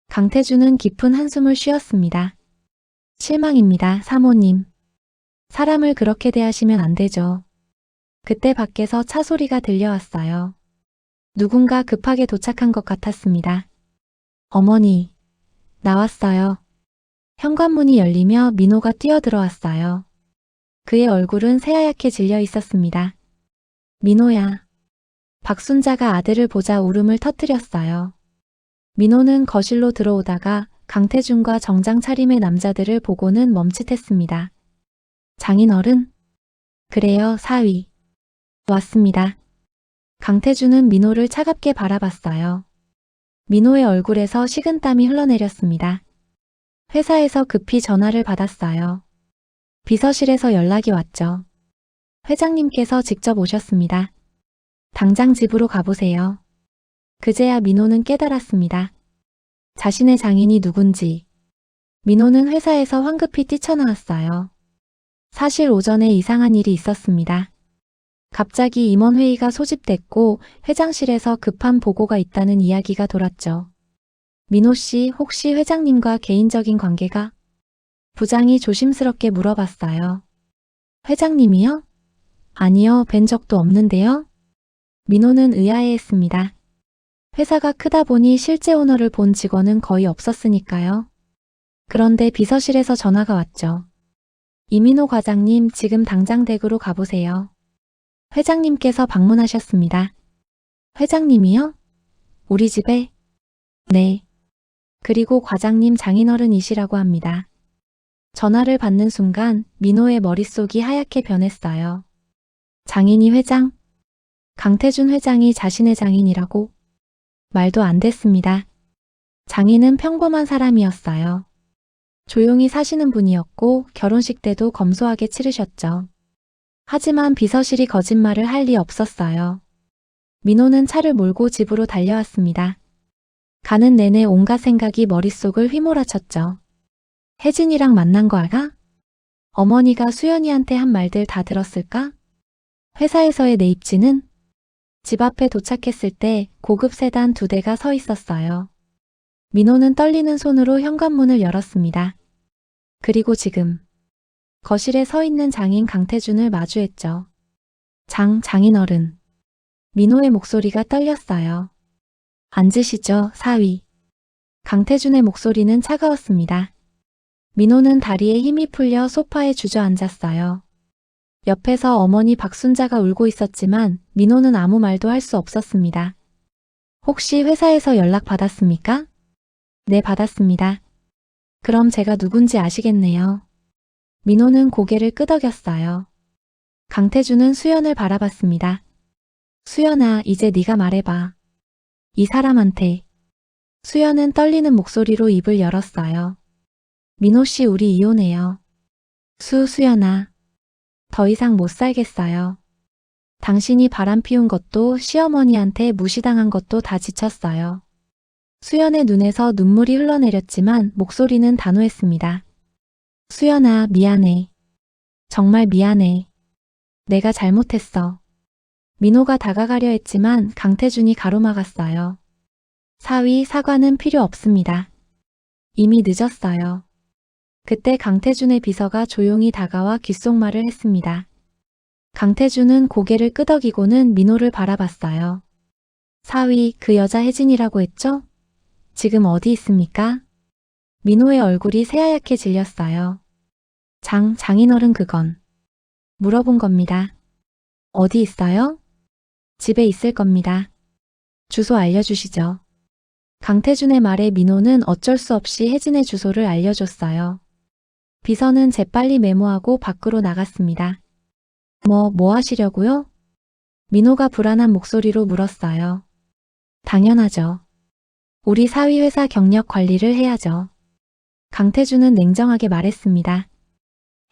강태준은 깊은 한숨을 쉬었습니다. 실망입니다, 사모님. 사람을 그렇게 대하시면 안 되죠. 그때 밖에서 차 소리가 들려왔어요. 누군가 급하게 도착한 것 같았습니다. 어머니, 나왔어요. 현관문이 열리며 민호가 뛰어들어왔어요. 그의 얼굴은 새하얗게 질려 있었습니다. 민호야. 박순자가 아들을 보자 울음을 터뜨렸어요. 민호는 거실로 들어오다가 강태준과 정장 차림의 남자들을 보고는 멈칫했습니다. 장인어른? 그래요, 사위. 왔습니다. 강태준은 민호를 차갑게 바라봤어요. 민호의 얼굴에서 식은땀이 흘러내렸습니다. 회사에서 급히 전화를 받았어요. 비서실에서 연락이 왔죠. 회장님께서 직접 오셨습니다. 당장 집으로 가보세요. 그제야 민호는 깨달았습니다. 자신의 장인이 누군지. 민호는 회사에서 황급히 뛰쳐나왔어요. 사실 오전에 이상한 일이 있었습니다. 갑자기 임원회의가 소집됐고 회장실에서 급한 보고가 있다는 이야기가 돌았죠. 민호 씨 혹시 회장님과 개인적인 관계가? 부장이 조심스럽게 물어봤어요. 회장님이요? 아니요, 뵌 적도 없는데요? 민호는 의아해했습니다. 회사가 크다 보니 실제 오너를 본 직원은 거의 없었으니까요. 그런데 비서실에서 전화가 왔죠. 이민호 과장님 지금 당장 댁으로 가보세요. 회장님께서 방문하셨습니다. 회장님이요? 우리 집에? 네. 그리고 과장님 장인어른이시라고 합니다. 전화를 받는 순간 민호의 머릿속이 하얗게 변했어요. 장인이 회장? 강태준 회장이 자신의 장인이라고? 말도 안 됐습니다. 장인은 평범한 사람이었어요. 조용히 사시는 분이었고 결혼식 때도 검소하게 치르셨죠. 하지만 비서실이 거짓말을 할 리 없었어요. 민호는 차를 몰고 집으로 달려왔습니다. 가는 내내 온갖 생각이 머릿속을 휘몰아쳤죠. 혜진이랑 만난 거 알아? 어머니가 수연이한테 한 말들 다 들었을까? 회사에서의 내 입지는? 집 앞에 도착했을 때 고급 세단 2대가 서 있었어요. 민호는 떨리는 손으로 현관문을 열었습니다. 그리고 지금 거실에 서 있는 장인 강태준을 마주했죠. 장인어른. 민호의 목소리가 떨렸어요. 앉으시죠, 사위. 강태준의 목소리는 차가웠습니다. 민호는 다리에 힘이 풀려 소파에 주저앉았어요. 옆에서 어머니 박순자가 울고 있었지만 민호는 아무 말도 할 수 없었습니다. 혹시 회사에서 연락 받았습니까? 네, 받았습니다. 그럼 제가 누군지 아시겠네요. 민호는 고개를 끄덕였어요. 강태준은 수연을 바라봤습니다. 수연아, 이제 네가 말해봐. 이 사람한테. 수연은 떨리는 목소리로 입을 열었어요. 민호 씨, 우리 이혼해요. 수연아. 더 이상 못 살겠어요. 당신이 바람 피운 것도 시어머니한테 무시당한 것도 다 지쳤어요. 수연의 눈에서 눈물이 흘러내렸지만 목소리는 단호했습니다. 수연아, 미안해. 정말 미안해. 내가 잘못했어. 민호가 다가가려 했지만 강태준이 가로막았어요. 사위, 사과는 필요 없습니다. 이미 늦었어요. 그때 강태준의 비서가 조용히 다가와 귓속말을 했습니다. 강태준은 고개를 끄덕이고는 민호를 바라봤어요. 사위, 그 여자 혜진이라고 했죠? 지금 어디 있습니까? 민호의 얼굴이 새하얗게 질렸어요. 장인어른 그건. 물어본 겁니다. 어디 있어요? 집에 있을 겁니다. 주소 알려주시죠. 강태준의 말에 민호는 어쩔 수 없이 혜진의 주소를 알려줬어요. 비서는 재빨리 메모하고 밖으로 나갔습니다. 뭐 하시려고요? 민호가 불안한 목소리로 물었어요. 당연하죠. 우리 사위 회사 경력 관리를 해야죠. 강태준은 냉정하게 말했습니다.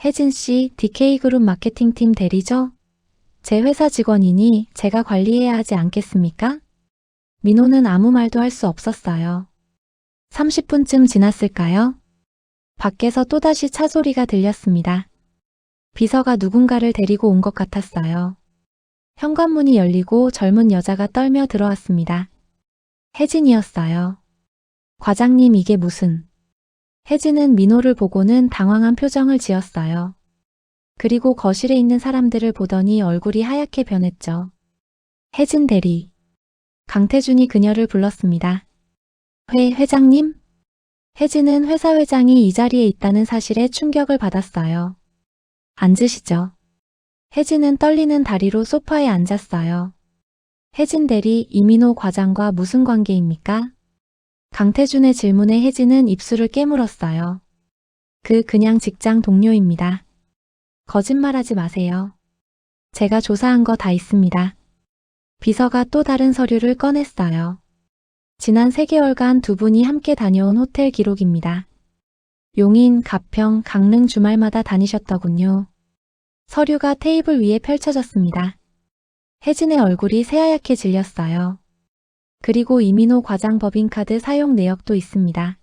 혜진 씨, DK그룹 마케팅팀 대리죠? 제 회사 직원이니 제가 관리해야 하지 않겠습니까? 민호는 아무 말도 할 수 없었어요. 30분쯤 지났을까요? 밖에서 또다시 차 소리가 들렸습니다. 비서가 누군가를 데리고 온 것 같았어요. 현관문이 열리고 젊은 여자가 떨며 들어왔습니다. 혜진이었어요. 과장님, 이게 무슨... 혜진은 민호를 보고는 당황한 표정을 지었어요. 그리고 거실에 있는 사람들을 보더니 얼굴이 하얗게 변했죠. 혜진 대리. 강태준이 그녀를 불렀습니다. 회장님? 혜진은 회사 회장이 이 자리에 있다는 사실에 충격을 받았어요. 앉으시죠. 혜진은 떨리는 다리로 소파에 앉았어요. 혜진 대리, 이민호 과장과 무슨 관계입니까? 강태준의 질문에 혜진은 입술을 깨물었어요. 그냥 직장 동료입니다. 거짓말하지 마세요. 제가 조사한 거 다 있습니다. 비서가 또 다른 서류를 꺼냈어요. 지난 3개월간 두 분이 함께 다녀온 호텔 기록입니다. 용인, 가평, 강릉 주말마다 다니셨더군요. 서류가 테이블 위에 펼쳐졌습니다. 혜진의 얼굴이 새하얗게 질렸어요. 그리고 이민호 과장 법인카드 사용 내역도 있습니다.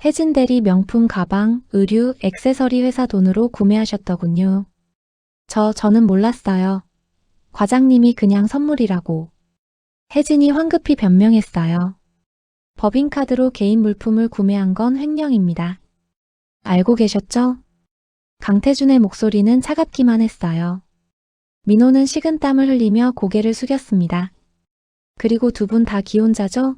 혜진 대리 명품 가방, 의류, 액세서리 회사 돈으로 구매하셨더군요. 저는 몰랐어요. 과장님이 그냥 선물이라고. 혜진이 황급히 변명했어요. 법인카드로 개인 물품을 구매한 건 횡령입니다. 알고 계셨죠? 강태준의 목소리는 차갑기만 했어요. 민호는 식은땀을 흘리며 고개를 숙였습니다. 그리고 두 분 다 기혼자죠?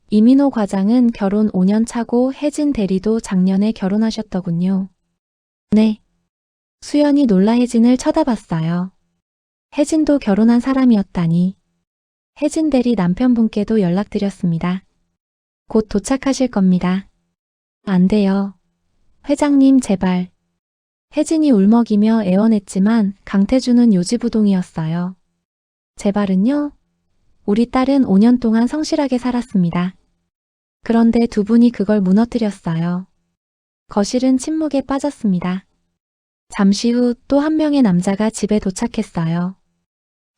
이민호 과장은 결혼 5년 차고 혜진 대리도 작년에 결혼하셨더군요. 네. 수연이 놀라 혜진을 쳐다봤어요. 혜진도 결혼한 사람이었다니. 혜진 대리 남편분께도 연락드렸습니다. 곧 도착하실 겁니다. 안 돼요. 회장님 제발. 혜진이 울먹이며 애원했지만 강태준은 요지부동이었어요. 제발은요? 우리 딸은 5년 동안 성실하게 살았습니다. 그런데 두 분이 그걸 무너뜨렸어요. 거실은 침묵에 빠졌습니다. 잠시 후 또 한 명의 남자가 집에 도착했어요.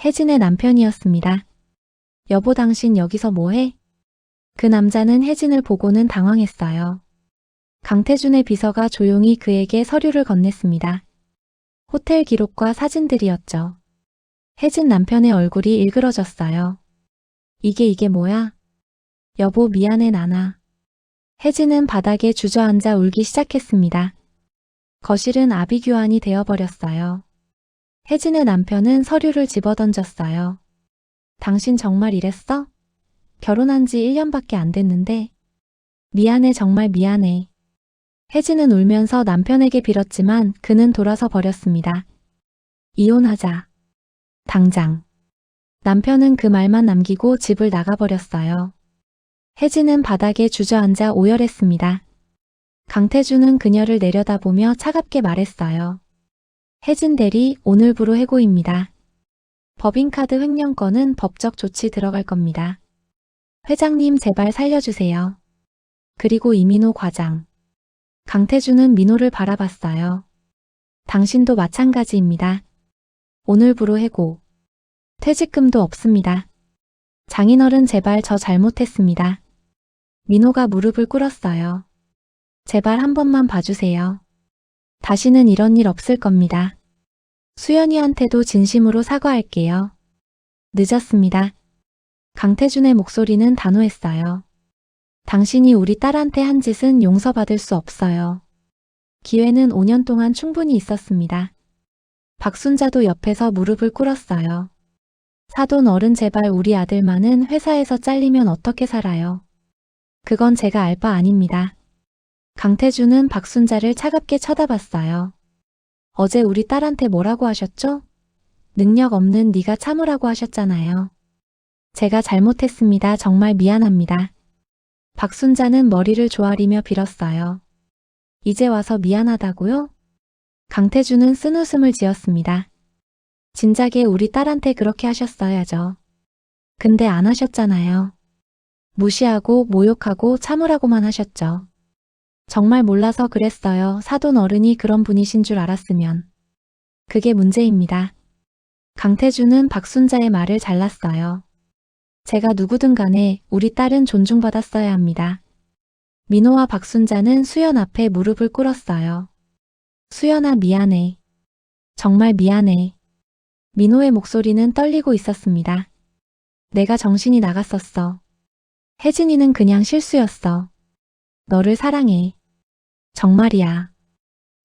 혜진의 남편이었습니다. 여보 당신 여기서 뭐해? 그 남자는 혜진을 보고는 당황했어요. 강태준의 비서가 조용히 그에게 서류를 건넸습니다. 호텔 기록과 사진들이었죠. 혜진 남편의 얼굴이 일그러졌어요. 이게 뭐야? 여보 미안해 나나. 혜진은 바닥에 주저앉아 울기 시작했습니다. 거실은 아비규환이 되어버렸어요. 혜진의 남편은 서류를 집어던졌어요. 당신 정말 이랬어? 결혼한 지 1년밖에 안 됐는데. 미안해 정말 미안해. 혜진은 울면서 남편에게 빌었지만 그는 돌아서 버렸습니다. 이혼하자. 당장. 남편은 그 말만 남기고 집을 나가버렸어요. 혜진은 바닥에 주저앉아 오열했습니다. 강태준은 그녀를 내려다보며 차갑게 말했어요. 혜진 대리, 오늘부로 해고입니다. 법인카드 횡령 건은 법적 조치 들어갈 겁니다. 회장님 제발 살려주세요. 그리고 이민호 과장. 강태준은 민호를 바라봤어요. 당신도 마찬가지입니다. 오늘부로 해고. 퇴직금도 없습니다. 장인어른 제발 저 잘못했습니다. 민호가 무릎을 꿇었어요. 제발 한 번만 봐주세요. 다시는 이런 일 없을 겁니다. 수연이한테도 진심으로 사과할게요. 늦었습니다. 강태준의 목소리는 단호했어요. 당신이 우리 딸한테 한 짓은 용서받을 수 없어요. 기회는 5년 동안 충분히 있었습니다. 박순자도 옆에서 무릎을 꿇었어요. 사돈 어른 제발 우리 아들만은 회사에서 잘리면 어떻게 살아요. 그건 제가 알 바 아닙니다. 강태준은 박순자를 차갑게 쳐다봤어요. 어제 우리 딸한테 뭐라고 하셨죠? 능력 없는 네가 참으라고 하셨잖아요. 제가 잘못했습니다. 정말 미안합니다. 박순자는 머리를 조아리며 빌었어요. 이제 와서 미안하다고요? 강태준은 쓴웃음을 지었습니다. 진작에 우리 딸한테 그렇게 하셨어야죠. 근데 안 하셨잖아요. 무시하고 모욕하고 참으라고만 하셨죠. 정말 몰라서 그랬어요. 사돈 어른이 그런 분이신 줄 알았으면. 그게 문제입니다. 강태준은 박순자의 말을 잘랐어요. 제가 누구든 간에 우리 딸은 존중받았어야 합니다. 민호와 박순자는 수연 앞에 무릎을 꿇었어요. 수연아 미안해. 정말 미안해. 민호의 목소리는 떨리고 있었습니다. 내가 정신이 나갔었어. 혜진이는 그냥 실수였어. 너를 사랑해. 정말이야.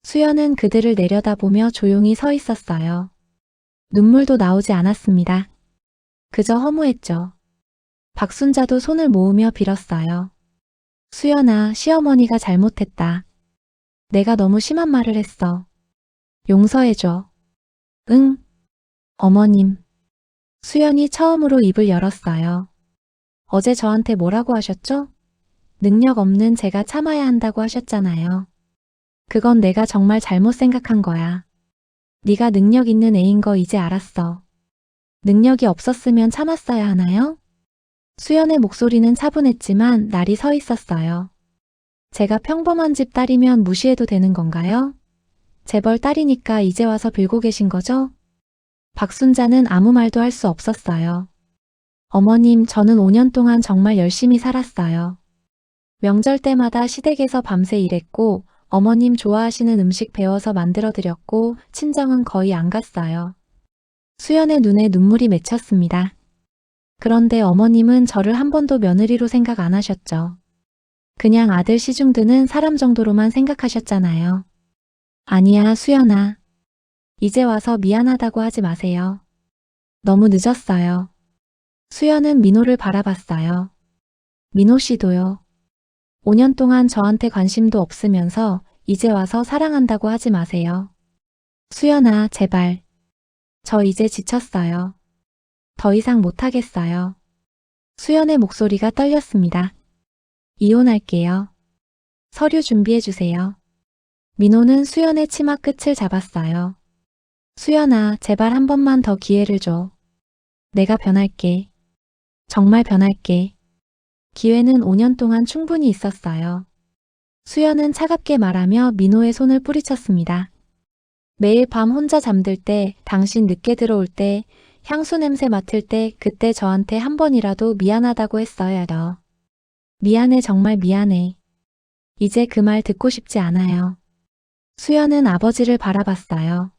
수연은 그들을 내려다보며 조용히 서 있었어요. 눈물도 나오지 않았습니다. 그저 허무했죠. 박순자도 손을 모으며 빌었어요. 수연아, 시어머니가 잘못했다. 내가 너무 심한 말을 했어. 용서해줘. 응, 어머님. 수연이 처음으로 입을 열었어요. 어제 저한테 뭐라고 하셨죠? 능력 없는 제가 참아야 한다고 하셨잖아요. 그건 내가 정말 잘못 생각한 거야. 네가 능력 있는 애인 거 이제 알았어. 능력이 없었으면 참았어야 하나요? 수연의 목소리는 차분했지만 날이 서 있었어요. 제가 평범한 집 딸이면 무시해도 되는 건가요? 재벌 딸이니까 이제 와서 빌고 계신 거죠? 박순자는 아무 말도 할 수 없었어요. 어머님, 저는 5년 동안 정말 열심히 살았어요. 명절 때마다 시댁에서 밤새 일했고, 어머님 좋아하시는 음식 배워서 만들어 드렸고, 친정은 거의 안 갔어요. 수연의 눈에 눈물이 맺혔습니다. 그런데 어머님은 저를 한 번도 며느리로 생각 안 하셨죠. 그냥 아들 시중 드는 사람 정도로만 생각하셨잖아요. 아니야, 수연아. 이제 와서 미안하다고 하지 마세요. 너무 늦었어요. 수연은 민호를 바라봤어요. 민호 씨도요. 5년 동안 저한테 관심도 없으면서 이제 와서 사랑한다고 하지 마세요. 수연아, 제발. 저 이제 지쳤어요. 더 이상 못하겠어요. 수연의 목소리가 떨렸습니다. 이혼할게요. 서류 준비해주세요. 민호는 수연의 치마 끝을 잡았어요. 수연아, 제발 한 번만 더 기회를 줘. 내가 변할게. 정말 변할게. 기회는 5년 동안 충분히 있었어요. 수연은 차갑게 말하며 민호의 손을 뿌리쳤습니다. 매일 밤 혼자 잠들 때, 당신 늦게 들어올 때, 향수 냄새 맡을 때 그때 저한테 한 번이라도 미안하다고 했어요. 미안해, 정말 미안해. 이제 그 말 듣고 싶지 않아요. 수연은 아버지를 바라봤어요.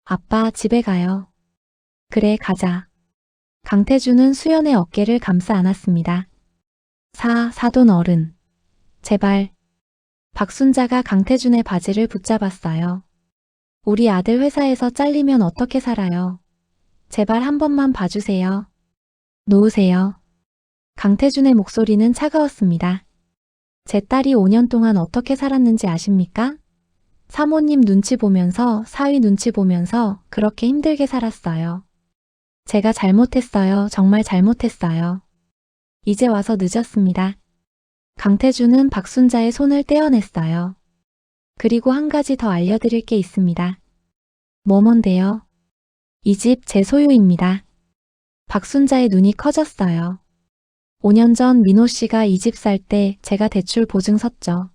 아빠, 집에 가요. 그래, 가자. 강태준은 수연의 어깨를 감싸 안았습니다. 사돈 어른. 제발. 박순자가 강태준의 바지를 붙잡았어요. 우리 아들 회사에서 잘리면 어떻게 살아요? 제발 한 번만 봐주세요. 놓으세요. 강태준의 목소리는 차가웠습니다. 제 딸이 5년 동안 어떻게 살았는지 아십니까? 사모님 눈치 보면서, 사위 눈치 보면서 그렇게 힘들게 살았어요. 제가 잘못했어요. 정말 잘못했어요. 이제 와서 늦었습니다. 강태준은 박순자의 손을 떼어냈어요. 그리고 한 가지 더 알려드릴 게 있습니다. 뭔데요? 이 집 제 소유입니다. 박순자의 눈이 커졌어요. 5년 전 민호 씨가 이 집 살 때 제가 대출 보증 섰죠.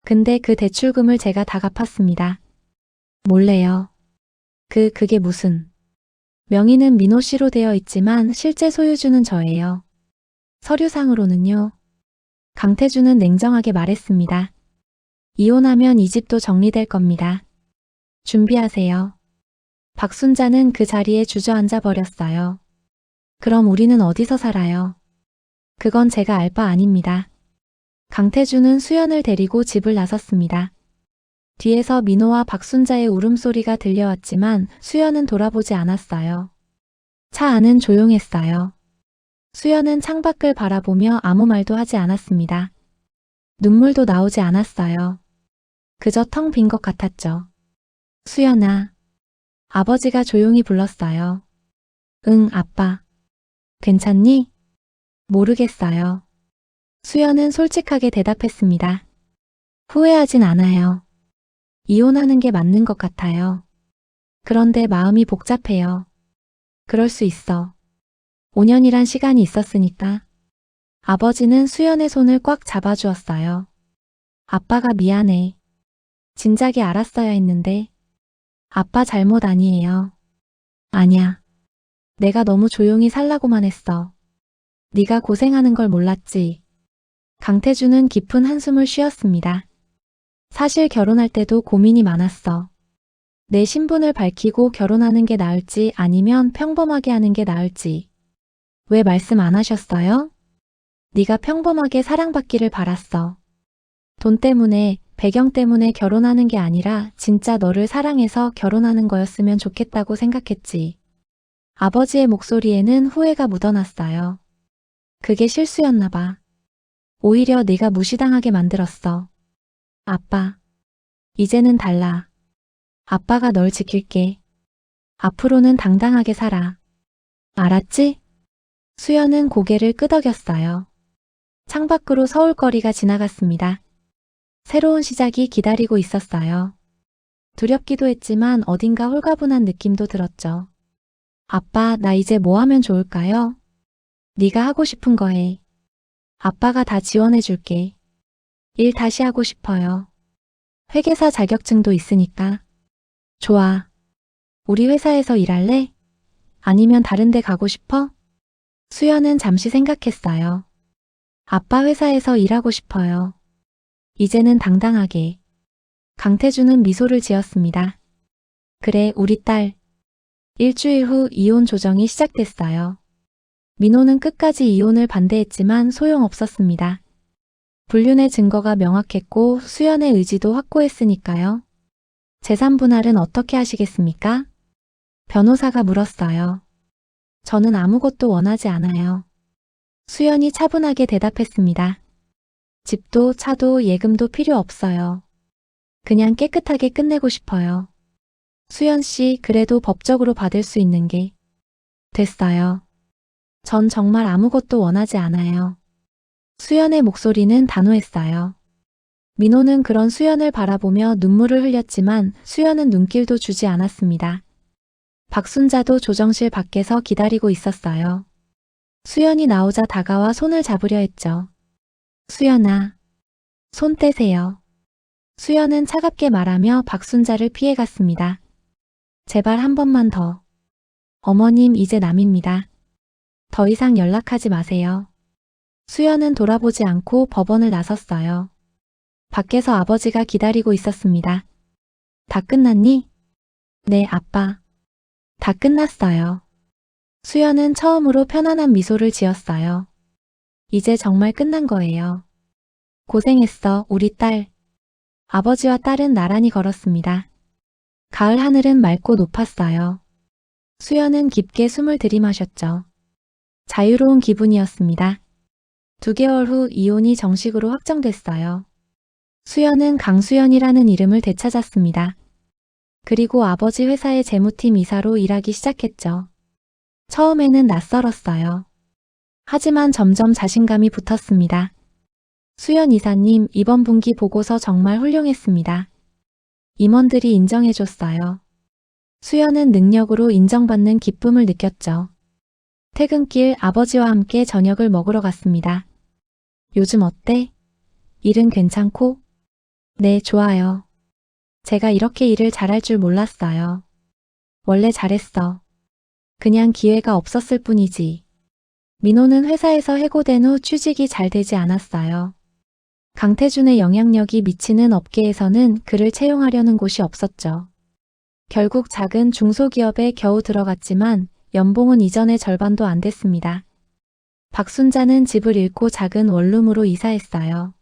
근데 그 대출금을 제가 다 갚았습니다. 몰래요. 그게 무슨. 명의는 민호 씨로 되어 있지만 실제 소유주는 저예요. 서류상으로는요. 강태준은 냉정하게 말했습니다. 이혼하면 이 집도 정리될 겁니다. 준비하세요. 박순자는 그 자리에 주저앉아 버렸어요. 그럼 우리는 어디서 살아요? 그건 제가 알 바 아닙니다. 강태준은 수연을 데리고 집을 나섰습니다. 뒤에서 민호와 박순자의 울음소리가 들려왔지만 수연은 돌아보지 않았어요. 차 안은 조용했어요. 수연은 창밖을 바라보며 아무 말도 하지 않았습니다. 눈물도 나오지 않았어요. 그저 텅 빈 것 같았죠. 수연아. 아버지가 조용히 불렀어요. 응, 아빠. 괜찮니? 모르겠어요. 수연은 솔직하게 대답했습니다. 후회하진 않아요. 이혼하는 게 맞는 것 같아요. 그런데 마음이 복잡해요. 그럴 수 있어. 5년이란 시간이 있었으니까. 아버지는 수연의 손을 꽉 잡아주었어요. 아빠가 미안해. 진작에 알았어야 했는데. 아빠 잘못 아니에요. 아냐. 내가 너무 조용히 살라고만 했어. 네가 고생하는 걸 몰랐지. 강태준은 깊은 한숨을 쉬었습니다. 사실 결혼할 때도 고민이 많았어. 내 신분을 밝히고 결혼하는 게 나을지 아니면 평범하게 하는 게 나을지. 왜 말씀 안 하셨어요? 네가 평범하게 사랑받기를 바랐어. 돈 때문에, 배경 때문에 결혼하는 게 아니라 진짜 너를 사랑해서 결혼하는 거였으면 좋겠다고 생각했지. 아버지의 목소리에는 후회가 묻어났어요. 그게 실수였나 봐. 오히려 내가 무시당하게 만들었어. 아빠, 이제는 달라. 아빠가 널 지킬게. 앞으로는 당당하게 살아. 알았지? 수연은 고개를 끄덕였어요. 창밖으로 서울거리가 지나갔습니다. 새로운 시작이 기다리고 있었어요. 두렵기도 했지만 어딘가 홀가분한 느낌도 들었죠. 아빠, 나 이제 뭐 하면 좋을까요? 네가 하고 싶은 거 해. 아빠가 다 지원해 줄게. 일 다시 하고 싶어요. 회계사 자격증도 있으니까. 좋아. 우리 회사에서 일할래? 아니면 다른 데 가고 싶어? 수연은 잠시 생각했어요. 아빠 회사에서 일하고 싶어요. 이제는 당당하게. 강태준은 미소를 지었습니다. 그래, 우리 딸. 일주일 후 이혼 조정이 시작됐어요. 민호는 끝까지 이혼을 반대했지만 소용없었습니다. 불륜의 증거가 명확했고 수연의 의지도 확고했으니까요. 재산 분할은 어떻게 하시겠습니까? 변호사가 물었어요. 저는 아무것도 원하지 않아요. 수연이 차분하게 대답했습니다. 집도 차도 예금도 필요 없어요. 그냥 깨끗하게 끝내고 싶어요. 수연 씨, 그래도 법적으로 받을 수 있는 게 됐어요. 전 정말 아무것도 원하지 않아요. 수연의 목소리는 단호했어요. 민호는 그런 수연을 바라보며 눈물을 흘렸지만 수연은 눈길도 주지 않았습니다. 박순자도 조정실 밖에서 기다리고 있었어요. 수연이 나오자 다가와 손을 잡으려 했죠. 수연아, 손 떼세요. 수연은 차갑게 말하며 박순자를 피해갔습니다. 제발 한 번만 더. 어머님, 이제 남입니다. 더 이상 연락하지 마세요. 수연은 돌아보지 않고 법원을 나섰어요. 밖에서 아버지가 기다리고 있었습니다. 다 끝났니? 네, 아빠. 다 끝났어요. 수연은 처음으로 편안한 미소를 지었어요. 이제 정말 끝난 거예요. 고생했어, 우리 딸. 아버지와 딸은 나란히 걸었습니다. 가을 하늘은 맑고 높았어요. 수연은 깊게 숨을 들이마셨죠. 자유로운 기분이었습니다. 2개월 후 이혼이 정식으로 확정됐어요. 수연은 강수연이라는 이름을 되찾았습니다. 그리고 아버지 회사의 재무팀 이사로 일하기 시작했죠. 처음에는 낯설었어요. 하지만 점점 자신감이 붙었습니다. 수연 이사님, 이번 분기 보고서 정말 훌륭했습니다. 임원들이 인정해줬어요. 수연은 능력으로 인정받는 기쁨을 느꼈죠. 퇴근길 아버지와 함께 저녁을 먹으러 갔습니다. 요즘 어때? 일은 괜찮고? 네, 좋아요. 제가 이렇게 일을 잘할 줄 몰랐어요. 원래 잘했어. 그냥 기회가 없었을 뿐이지. 민호는 회사에서 해고된 후 취직이 잘 되지 않았어요. 강태준의 영향력이 미치는 업계에서는 그를 채용하려는 곳이 없었죠. 결국 작은 중소기업에 겨우 들어갔지만 연봉은 이전의 절반도 안 됐습니다. 박순자는 집을 잃고 작은 원룸으로 이사했어요.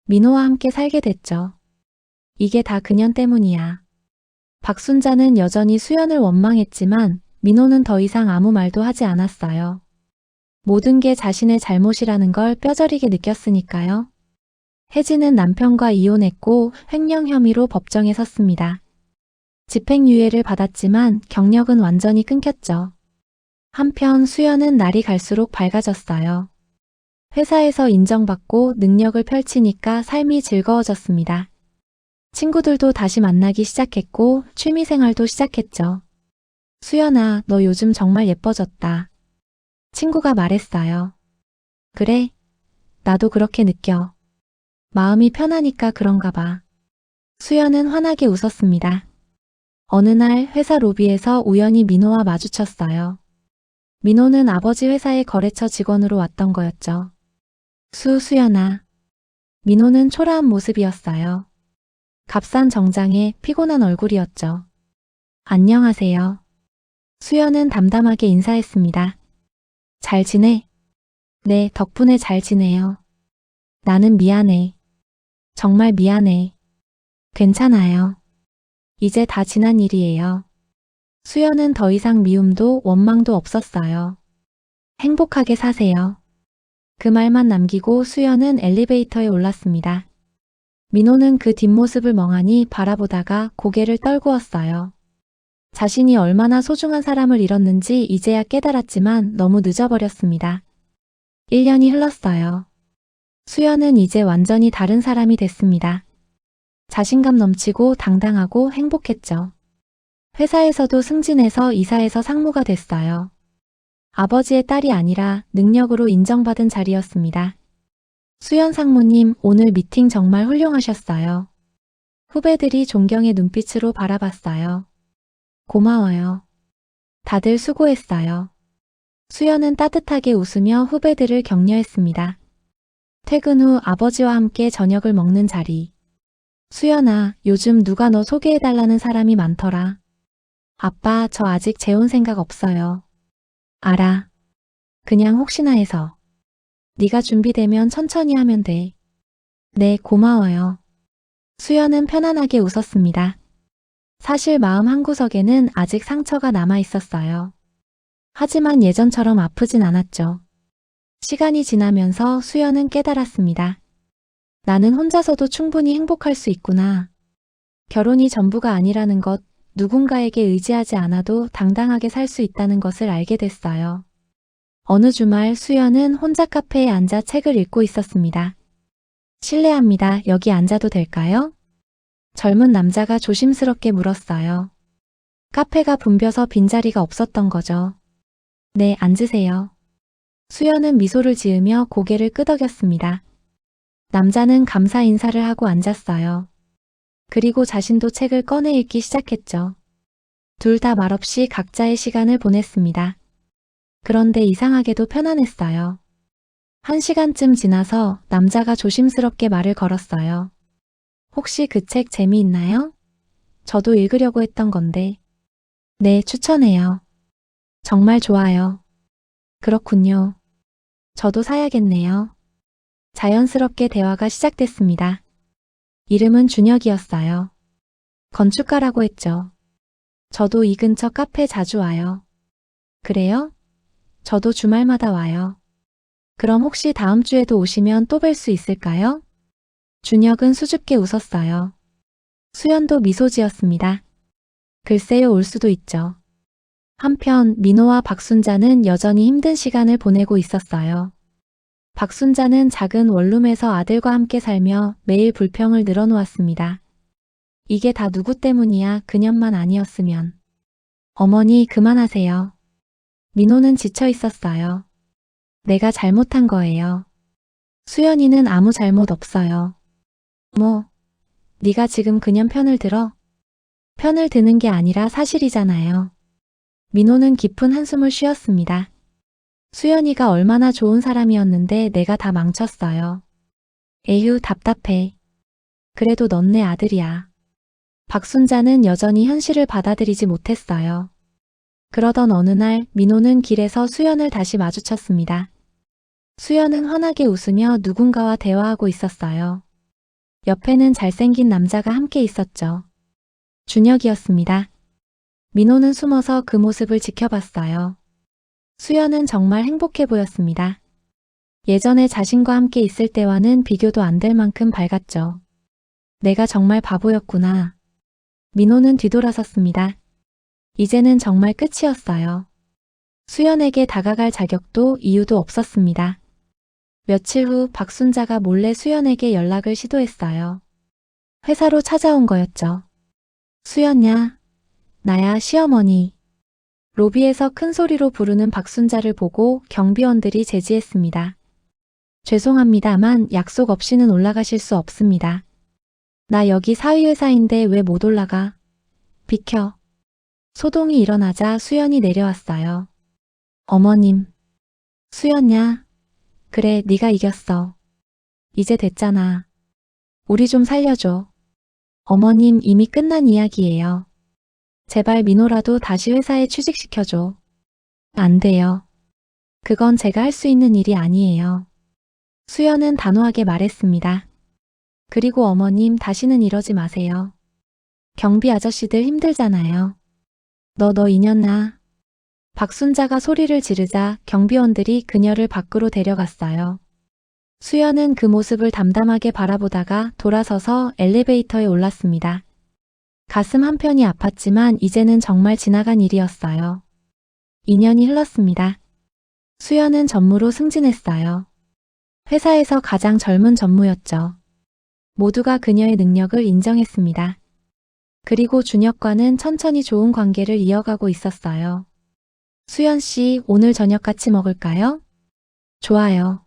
민호와 함께 살게 됐죠. 이게 다 그년 때문이야. 박순자는 여전히 수연을 원망했지만 민호는 더 이상 아무 말도 하지 않았어요. 모든 게 자신의 잘못이라는 걸 뼈저리게 느꼈으니까요. 혜진은 남편과 이혼했고 횡령 혐의로 법정에 섰습니다. 집행유예를 받았지만 경력은 완전히 끊겼죠. 한편 수연은 날이 갈수록 밝아졌어요. 회사에서 인정받고 능력을 펼치니까 삶이 즐거워졌습니다. 친구들도 다시 만나기 시작했고 취미생활도 시작했죠. 수연아, 너 요즘 정말 예뻐졌다. 친구가 말했어요. 그래? 나도 그렇게 느껴. 마음이 편하니까 그런가 봐. 수연은 환하게 웃었습니다. 어느 날 회사 로비에서 우연히 민호와 마주쳤어요. 민호는 아버지 회사의 거래처 직원으로 왔던 거였죠. 수연아. 민호는 초라한 모습이었어요. 값싼 정장에 피곤한 얼굴이었죠. 안녕하세요. 수연은 담담하게 인사했습니다. 잘 지내? 네, 덕분에 잘 지내요. 나는 미안해. 정말 미안해. 괜찮아요. 이제 다 지난 일이에요. 수연은 더 이상 미움도 원망도 없었어요. 행복하게 사세요. 그 말만 남기고 수연은 엘리베이터에 올랐습니다. 민호는 그 뒷모습을 멍하니 바라보다가 고개를 떨구었어요. 자신이 얼마나 소중한 사람을 잃었는지 이제야 깨달았지만 너무 늦어버렸습니다. 1년이 흘렀어요. 수연은 이제 완전히 다른 사람이 됐습니다. 자신감 넘치고 당당하고 행복했죠. 회사에서도 승진해서 이사해서 상무가 됐어요. 아버지의 딸이 아니라 능력으로 인정받은 자리였습니다. 수연 상무님, 오늘 미팅 정말 훌륭하셨어요. 후배들이 존경의 눈빛으로 바라봤어요. 고마워요. 다들 수고했어요. 수연은 따뜻하게 웃으며 후배들을 격려했습니다. 퇴근 후 아버지와 함께 저녁을 먹는 자리. 수연아, 요즘 누가 너 소개해달라는 사람이 많더라. 아빠, 저 아직 재혼 생각 없어요. 알아. 그냥 혹시나 해서. 네가 준비되면 천천히 하면 돼. 네, 고마워요. 수연은 편안하게 웃었습니다. 사실 마음 한구석에는 아직 상처가 남아 있었어요. 하지만 예전처럼 아프진 않았죠. 시간이 지나면서 수연은 깨달았습니다. 나는 혼자서도 충분히 행복할 수 있구나. 결혼이 전부가 아니라는 것, 누군가에게 의지하지 않아도 당당하게 살 수 있다는 것을 알게 됐어요. 어느 주말 수연은 혼자 카페에 앉아 책을 읽고 있었습니다. 실례합니다. 여기 앉아도 될까요? 젊은 남자가 조심스럽게 물었어요. 카페가 붐벼서 빈자리가 없었던 거죠. 네, 앉으세요. 수연은 미소를 지으며 고개를 끄덕였습니다. 남자는 감사 인사를 하고 앉았어요. 그리고 자신도 책을 꺼내 읽기 시작했죠. 둘 다 말없이 각자의 시간을 보냈습니다. 그런데 이상하게도 편안했어요. 1시간쯤 지나서 남자가 조심스럽게 말을 걸었어요. 혹시 그 책 재미있나요? 저도 읽으려고 했던 건데. 네, 추천해요. 정말 좋아요. 그렇군요. 저도 사야겠네요. 자연스럽게 대화가 시작됐습니다. 이름은 준혁이었어요. 건축가라고 했죠. 저도 이 근처 카페 자주 와요. 그래요? 저도 주말마다 와요. 그럼 혹시 다음 주에도 오시면 또 뵐 수 있을까요? 준혁은 수줍게 웃었어요. 수연도 미소 지었습니다. 글쎄요, 올 수도 있죠. 한편 민호와 박순자는 여전히 힘든 시간을 보내고 있었어요. 박순자는 작은 원룸에서 아들과 함께 살며 매일 불평을 늘어놓았습니다. 이게 다 누구 때문이야, 그년만 아니었으면. 어머니, 그만하세요. 민호는 지쳐 있었어요. 내가 잘못한 거예요. 수연이는 아무 잘못 없어요. 뭐, 네가 지금 그년 편을 들어? 편을 드는 게 아니라 사실이잖아요. 민호는 깊은 한숨을 쉬었습니다. 수연이가 얼마나 좋은 사람이었는데 내가 다 망쳤어요. 에휴, 답답해. 그래도 넌 내 아들이야. 박순자는 여전히 현실을 받아들이지 못했어요. 그러던 어느 날 민호는 길에서 수연을 다시 마주쳤습니다. 수연은 환하게 웃으며 누군가와 대화하고 있었어요. 옆에는 잘생긴 남자가 함께 있었죠. 준혁이었습니다. 민호는 숨어서 그 모습을 지켜봤어요. 수연은 정말 행복해 보였습니다. 예전에 자신과 함께 있을 때와는 비교도 안 될 만큼 밝았죠. 내가 정말 바보였구나. 민호는 뒤돌아섰습니다. 이제는 정말 끝이었어요. 수연에게 다가갈 자격도 이유도 없었습니다. 며칠 후 박순자가 몰래 수연에게 연락을 시도했어요. 회사로 찾아온 거였죠. 수연야, 나야, 시어머니. 로비에서 큰 소리로 부르는 박순자를 보고 경비원들이 제지했습니다. 죄송합니다만 약속 없이는 올라가실 수 없습니다. 나 여기 사위회사인데 왜 못 올라가? 비켜. 소동이 일어나자 수연이 내려왔어요. 어머님. 수연야. 그래, 네가 이겼어. 이제 됐잖아. 우리 좀 살려줘. 어머님, 이미 끝난 이야기예요. 제발 민호라도 다시 회사에 취직시켜줘. 안 돼요. 그건 제가 할 수 있는 일이 아니에요. 수연은 단호하게 말했습니다. 그리고 어머님, 다시는 이러지 마세요. 경비 아저씨들 힘들잖아요. 너 이년아. 박순자가 소리를 지르자 경비원들이 그녀를 밖으로 데려갔어요. 수연은 그 모습을 담담하게 바라보다가 돌아서서 엘리베이터에 올랐습니다. 가슴 한편이 아팠지만 이제는 정말 지나간 일이었어요. 2년이 흘렀습니다. 수연은 전무로 승진했어요. 회사에서 가장 젊은 전무였죠. 모두가 그녀의 능력을 인정했습니다. 그리고 준혁과는 천천히 좋은 관계를 이어가고 있었어요. 수연 씨, 오늘 저녁 같이 먹을까요? 좋아요.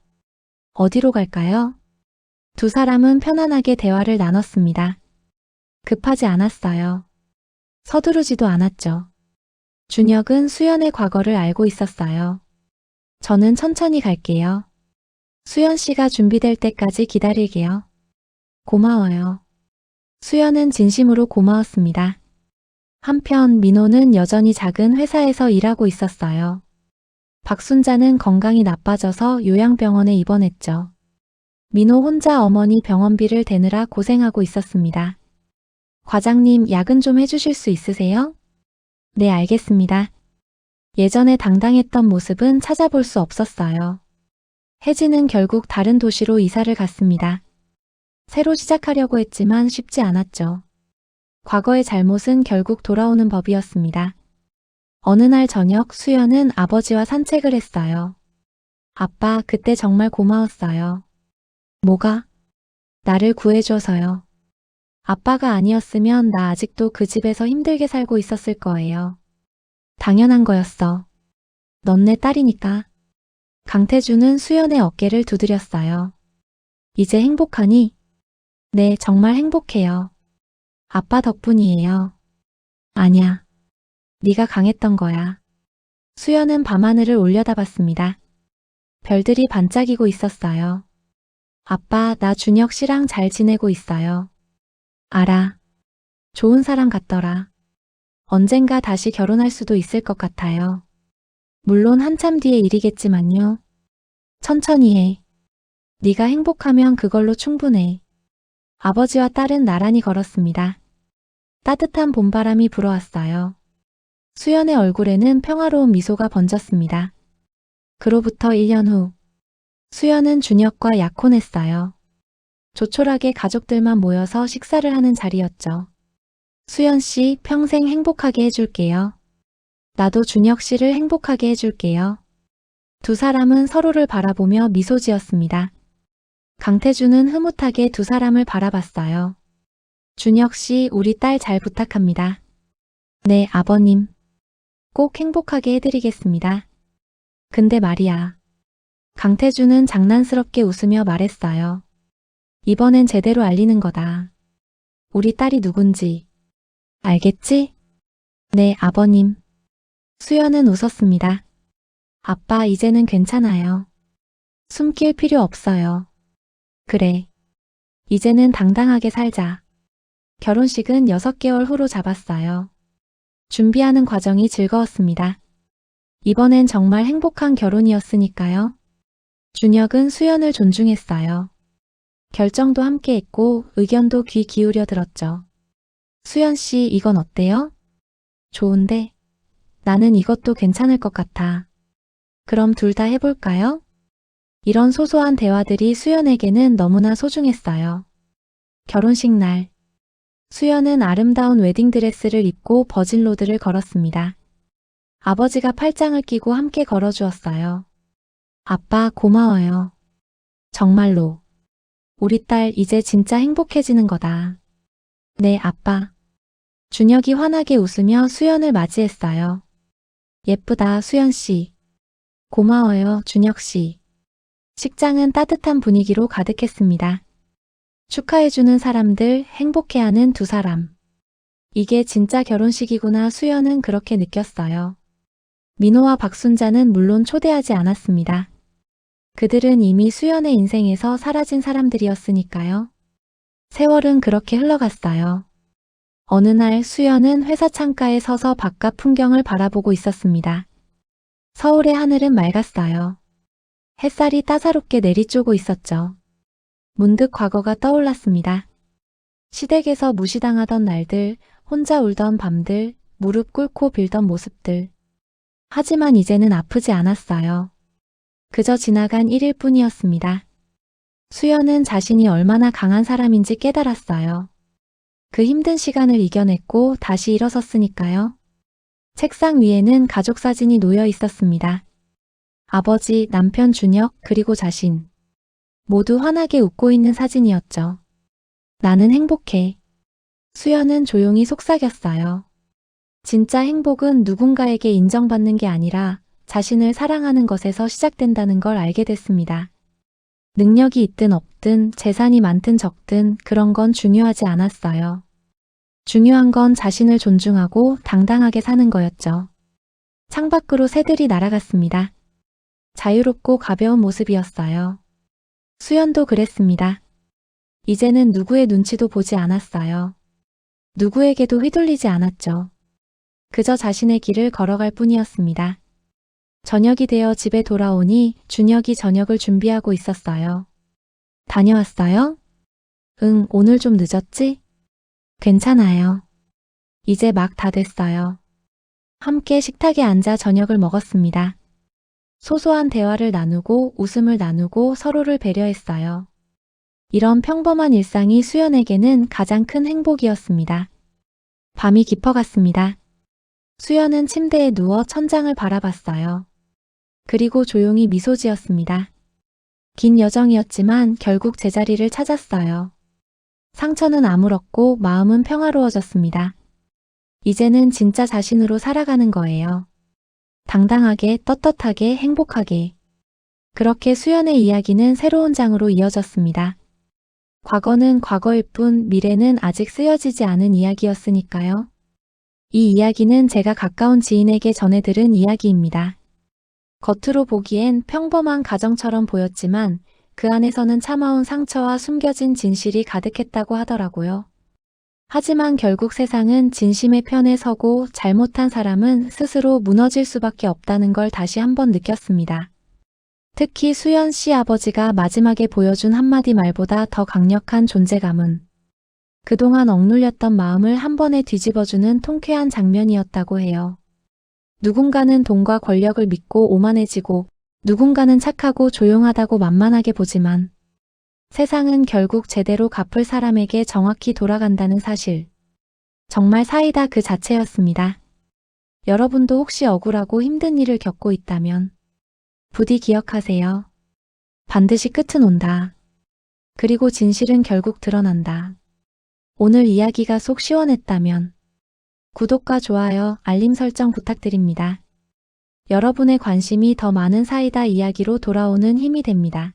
어디로 갈까요? 두 사람은 편안하게 대화를 나눴습니다. 급하지 않았어요. 서두르지도 않았죠. 준혁은 수연의 과거를 알고 있었어요. 저는 천천히 갈게요. 수연 씨가 준비될 때까지 기다릴게요. 고마워요. 수연은 진심으로 고마웠습니다. 한편 민호는 여전히 작은 회사에서 일하고 있었어요. 박순자는 건강이 나빠져서 요양병원에 입원했죠. 민호 혼자 어머니 병원비를 대느라 고생하고 있었습니다. 과장님, 야근 좀 해주실 수 있으세요? 네, 알겠습니다. 예전에 당당했던 모습은 찾아볼 수 없었어요. 혜진은 결국 다른 도시로 이사를 갔습니다. 새로 시작하려고 했지만 쉽지 않았죠. 과거의 잘못은 결국 돌아오는 법이었습니다. 어느 날 저녁 수연은 아버지와 산책을 했어요. 아빠, 그때 정말 고마웠어요. 뭐가? 나를 구해줘서요. 아빠가 아니었으면 나 아직도 그 집에서 힘들게 살고 있었을 거예요. 당연한 거였어. 넌 내 딸이니까. 강태주는 수연의 어깨를 두드렸어요. 이제 행복하니? 네, 정말 행복해요. 아빠 덕분이에요. 아니야. 네가 강했던 거야. 수연은 밤하늘을 올려다봤습니다. 별들이 반짝이고 있었어요. 아빠, 나 준혁 씨랑 잘 지내고 있어요. 알아. 좋은 사람 같더라. 언젠가 다시 결혼할 수도 있을 것 같아요. 물론 한참 뒤의 일이겠지만요. 천천히 해. 네가 행복하면 그걸로 충분해. 아버지와 딸은 나란히 걸었습니다. 따뜻한 봄바람이 불어왔어요. 수연의 얼굴에는 평화로운 미소가 번졌습니다. 그로부터 1년 후, 수연은 준혁과 약혼했어요. 조촐하게 가족들만 모여서 식사를 하는 자리였죠. 수연 씨, 평생 행복하게 해줄게요. 나도 준혁 씨를 행복하게 해줄게요. 두 사람은 서로를 바라보며 미소 지었습니다. 강태주는 흐뭇하게 두 사람을 바라봤어요. 준혁 씨, 우리 딸 잘 부탁합니다. 네, 아버님. 꼭 행복하게 해드리겠습니다. 근데 말이야. 강태주는 장난스럽게 웃으며 말했어요. 이번엔 제대로 알리는 거다. 우리 딸이 누군지. 알겠지? 네, 아버님. 수연은 웃었습니다. 아빠, 이제는 괜찮아요. 숨길 필요 없어요. 그래. 이제는 당당하게 살자. 결혼식은 6개월 후로 잡았어요. 준비하는 과정이 즐거웠습니다. 이번엔 정말 행복한 결혼이었으니까요. 준혁은 수연을 존중했어요. 결정도 함께 했고 의견도 귀 기울여 들었죠. 수연 씨, 이건 어때요? 좋은데? 나는 이것도 괜찮을 것 같아. 그럼 둘 다 해볼까요? 이런 소소한 대화들이 수연에게는 너무나 소중했어요. 결혼식 날, 수연은 아름다운 웨딩드레스를 입고 버진로드를 걸었습니다. 아버지가 팔짱을 끼고 함께 걸어주었어요. 아빠, 고마워요. 정말로. 우리 딸 이제 진짜 행복해지는 거다. 네, 아빠. 준혁이 환하게 웃으며 수연을 맞이했어요. 예쁘다, 수연 씨. 고마워요, 준혁 씨. 식장은 따뜻한 분위기로 가득했습니다. 축하해주는 사람들, 행복해하는 두 사람. 이게 진짜 결혼식이구나. 수연은 그렇게 느꼈어요. 민호와 박순자는 물론 초대하지 않았습니다. 그들은 이미 수연의 인생에서 사라진 사람들이었으니까요. 세월은 그렇게 흘러갔어요. 어느 날 수연은 회사 창가에 서서 바깥 풍경을 바라보고 있었습니다. 서울의 하늘은 맑았어요. 햇살이 따사롭게 내리쬐고 있었죠. 문득 과거가 떠올랐습니다. 시댁에서 무시당하던 날들, 혼자 울던 밤들, 무릎 꿇고 빌던 모습들. 하지만 이제는 아프지 않았어요. 그저 지나간 일일 뿐이었습니다. 수연은 자신이 얼마나 강한 사람인지 깨달았어요. 그 힘든 시간을 이겨냈고 다시 일어섰으니까요. 책상 위에는 가족 사진이 놓여 있었습니다. 아버지, 남편 준혁, 그리고 자신. 모두 환하게 웃고 있는 사진이었죠. 나는 행복해. 수연은 조용히 속삭였어요. 진짜 행복은 누군가에게 인정받는 게 아니라 자신을 사랑하는 것에서 시작된다는 걸 알게 됐습니다. 능력이 있든 없든 재산이 많든 적든 그런 건 중요하지 않았어요. 중요한 건 자신을 존중하고 당당하게 사는 거였죠. 창밖으로 새들이 날아갔습니다. 자유롭고 가벼운 모습이었어요. 수연도 그랬습니다. 이제는 누구의 눈치도 보지 않았어요. 누구에게도 휘둘리지 않았죠. 그저 자신의 길을 걸어갈 뿐이었습니다. 저녁이 되어 집에 돌아오니 준혁이 저녁을 준비하고 있었어요. 다녀왔어요? 응, 오늘 좀 늦었지? 괜찮아요. 이제 막 다 됐어요. 함께 식탁에 앉아 저녁을 먹었습니다. 소소한 대화를 나누고 웃음을 나누고 서로를 배려했어요. 이런 평범한 일상이 수연에게는 가장 큰 행복이었습니다. 밤이 깊어갔습니다. 수연은 침대에 누워 천장을 바라봤어요. 그리고 조용히 미소 지었습니다. 긴 여정이었지만 결국 제자리를 찾았어요. 상처는 아물었고 마음은 평화로워졌습니다. 이제는 진짜 자신으로 살아가는 거예요. 당당하게, 떳떳하게, 행복하게. 그렇게 수연의 이야기는 새로운 장으로 이어졌습니다. 과거는 과거일 뿐 미래는 아직 쓰여지지 않은 이야기였으니까요. 이 이야기는 제가 가까운 지인에게 전해 들은 이야기입니다. 겉으로 보기엔 평범한 가정처럼 보였지만 그 안에서는 참아온 상처와 숨겨진 진실이 가득했다고 하더라고요. 하지만 결국 세상은 진심의 편에 서고 잘못한 사람은 스스로 무너질 수밖에 없다는 걸 다시 한번 느꼈습니다. 특히 수연 씨 아버지가 마지막에 보여준 한마디 말보다 더 강력한 존재감은 그동안 억눌렸던 마음을 한 번에 뒤집어주는 통쾌한 장면이었다고 해요. 누군가는 돈과 권력을 믿고 오만해지고 누군가는 착하고 조용하다고 만만하게 보지만 세상은 결국 제대로 갚을 사람에게 정확히 돌아간다는 사실. 정말 사이다 그 자체였습니다. 여러분도 혹시 억울하고 힘든 일을 겪고 있다면 부디 기억하세요. 반드시 끝은 온다. 그리고 진실은 결국 드러난다. 오늘 이야기가 속 시원했다면 구독과 좋아요, 알림 설정 부탁드립니다. 여러분의 관심이 더 많은 사이다 이야기로 돌아오는 힘이 됩니다.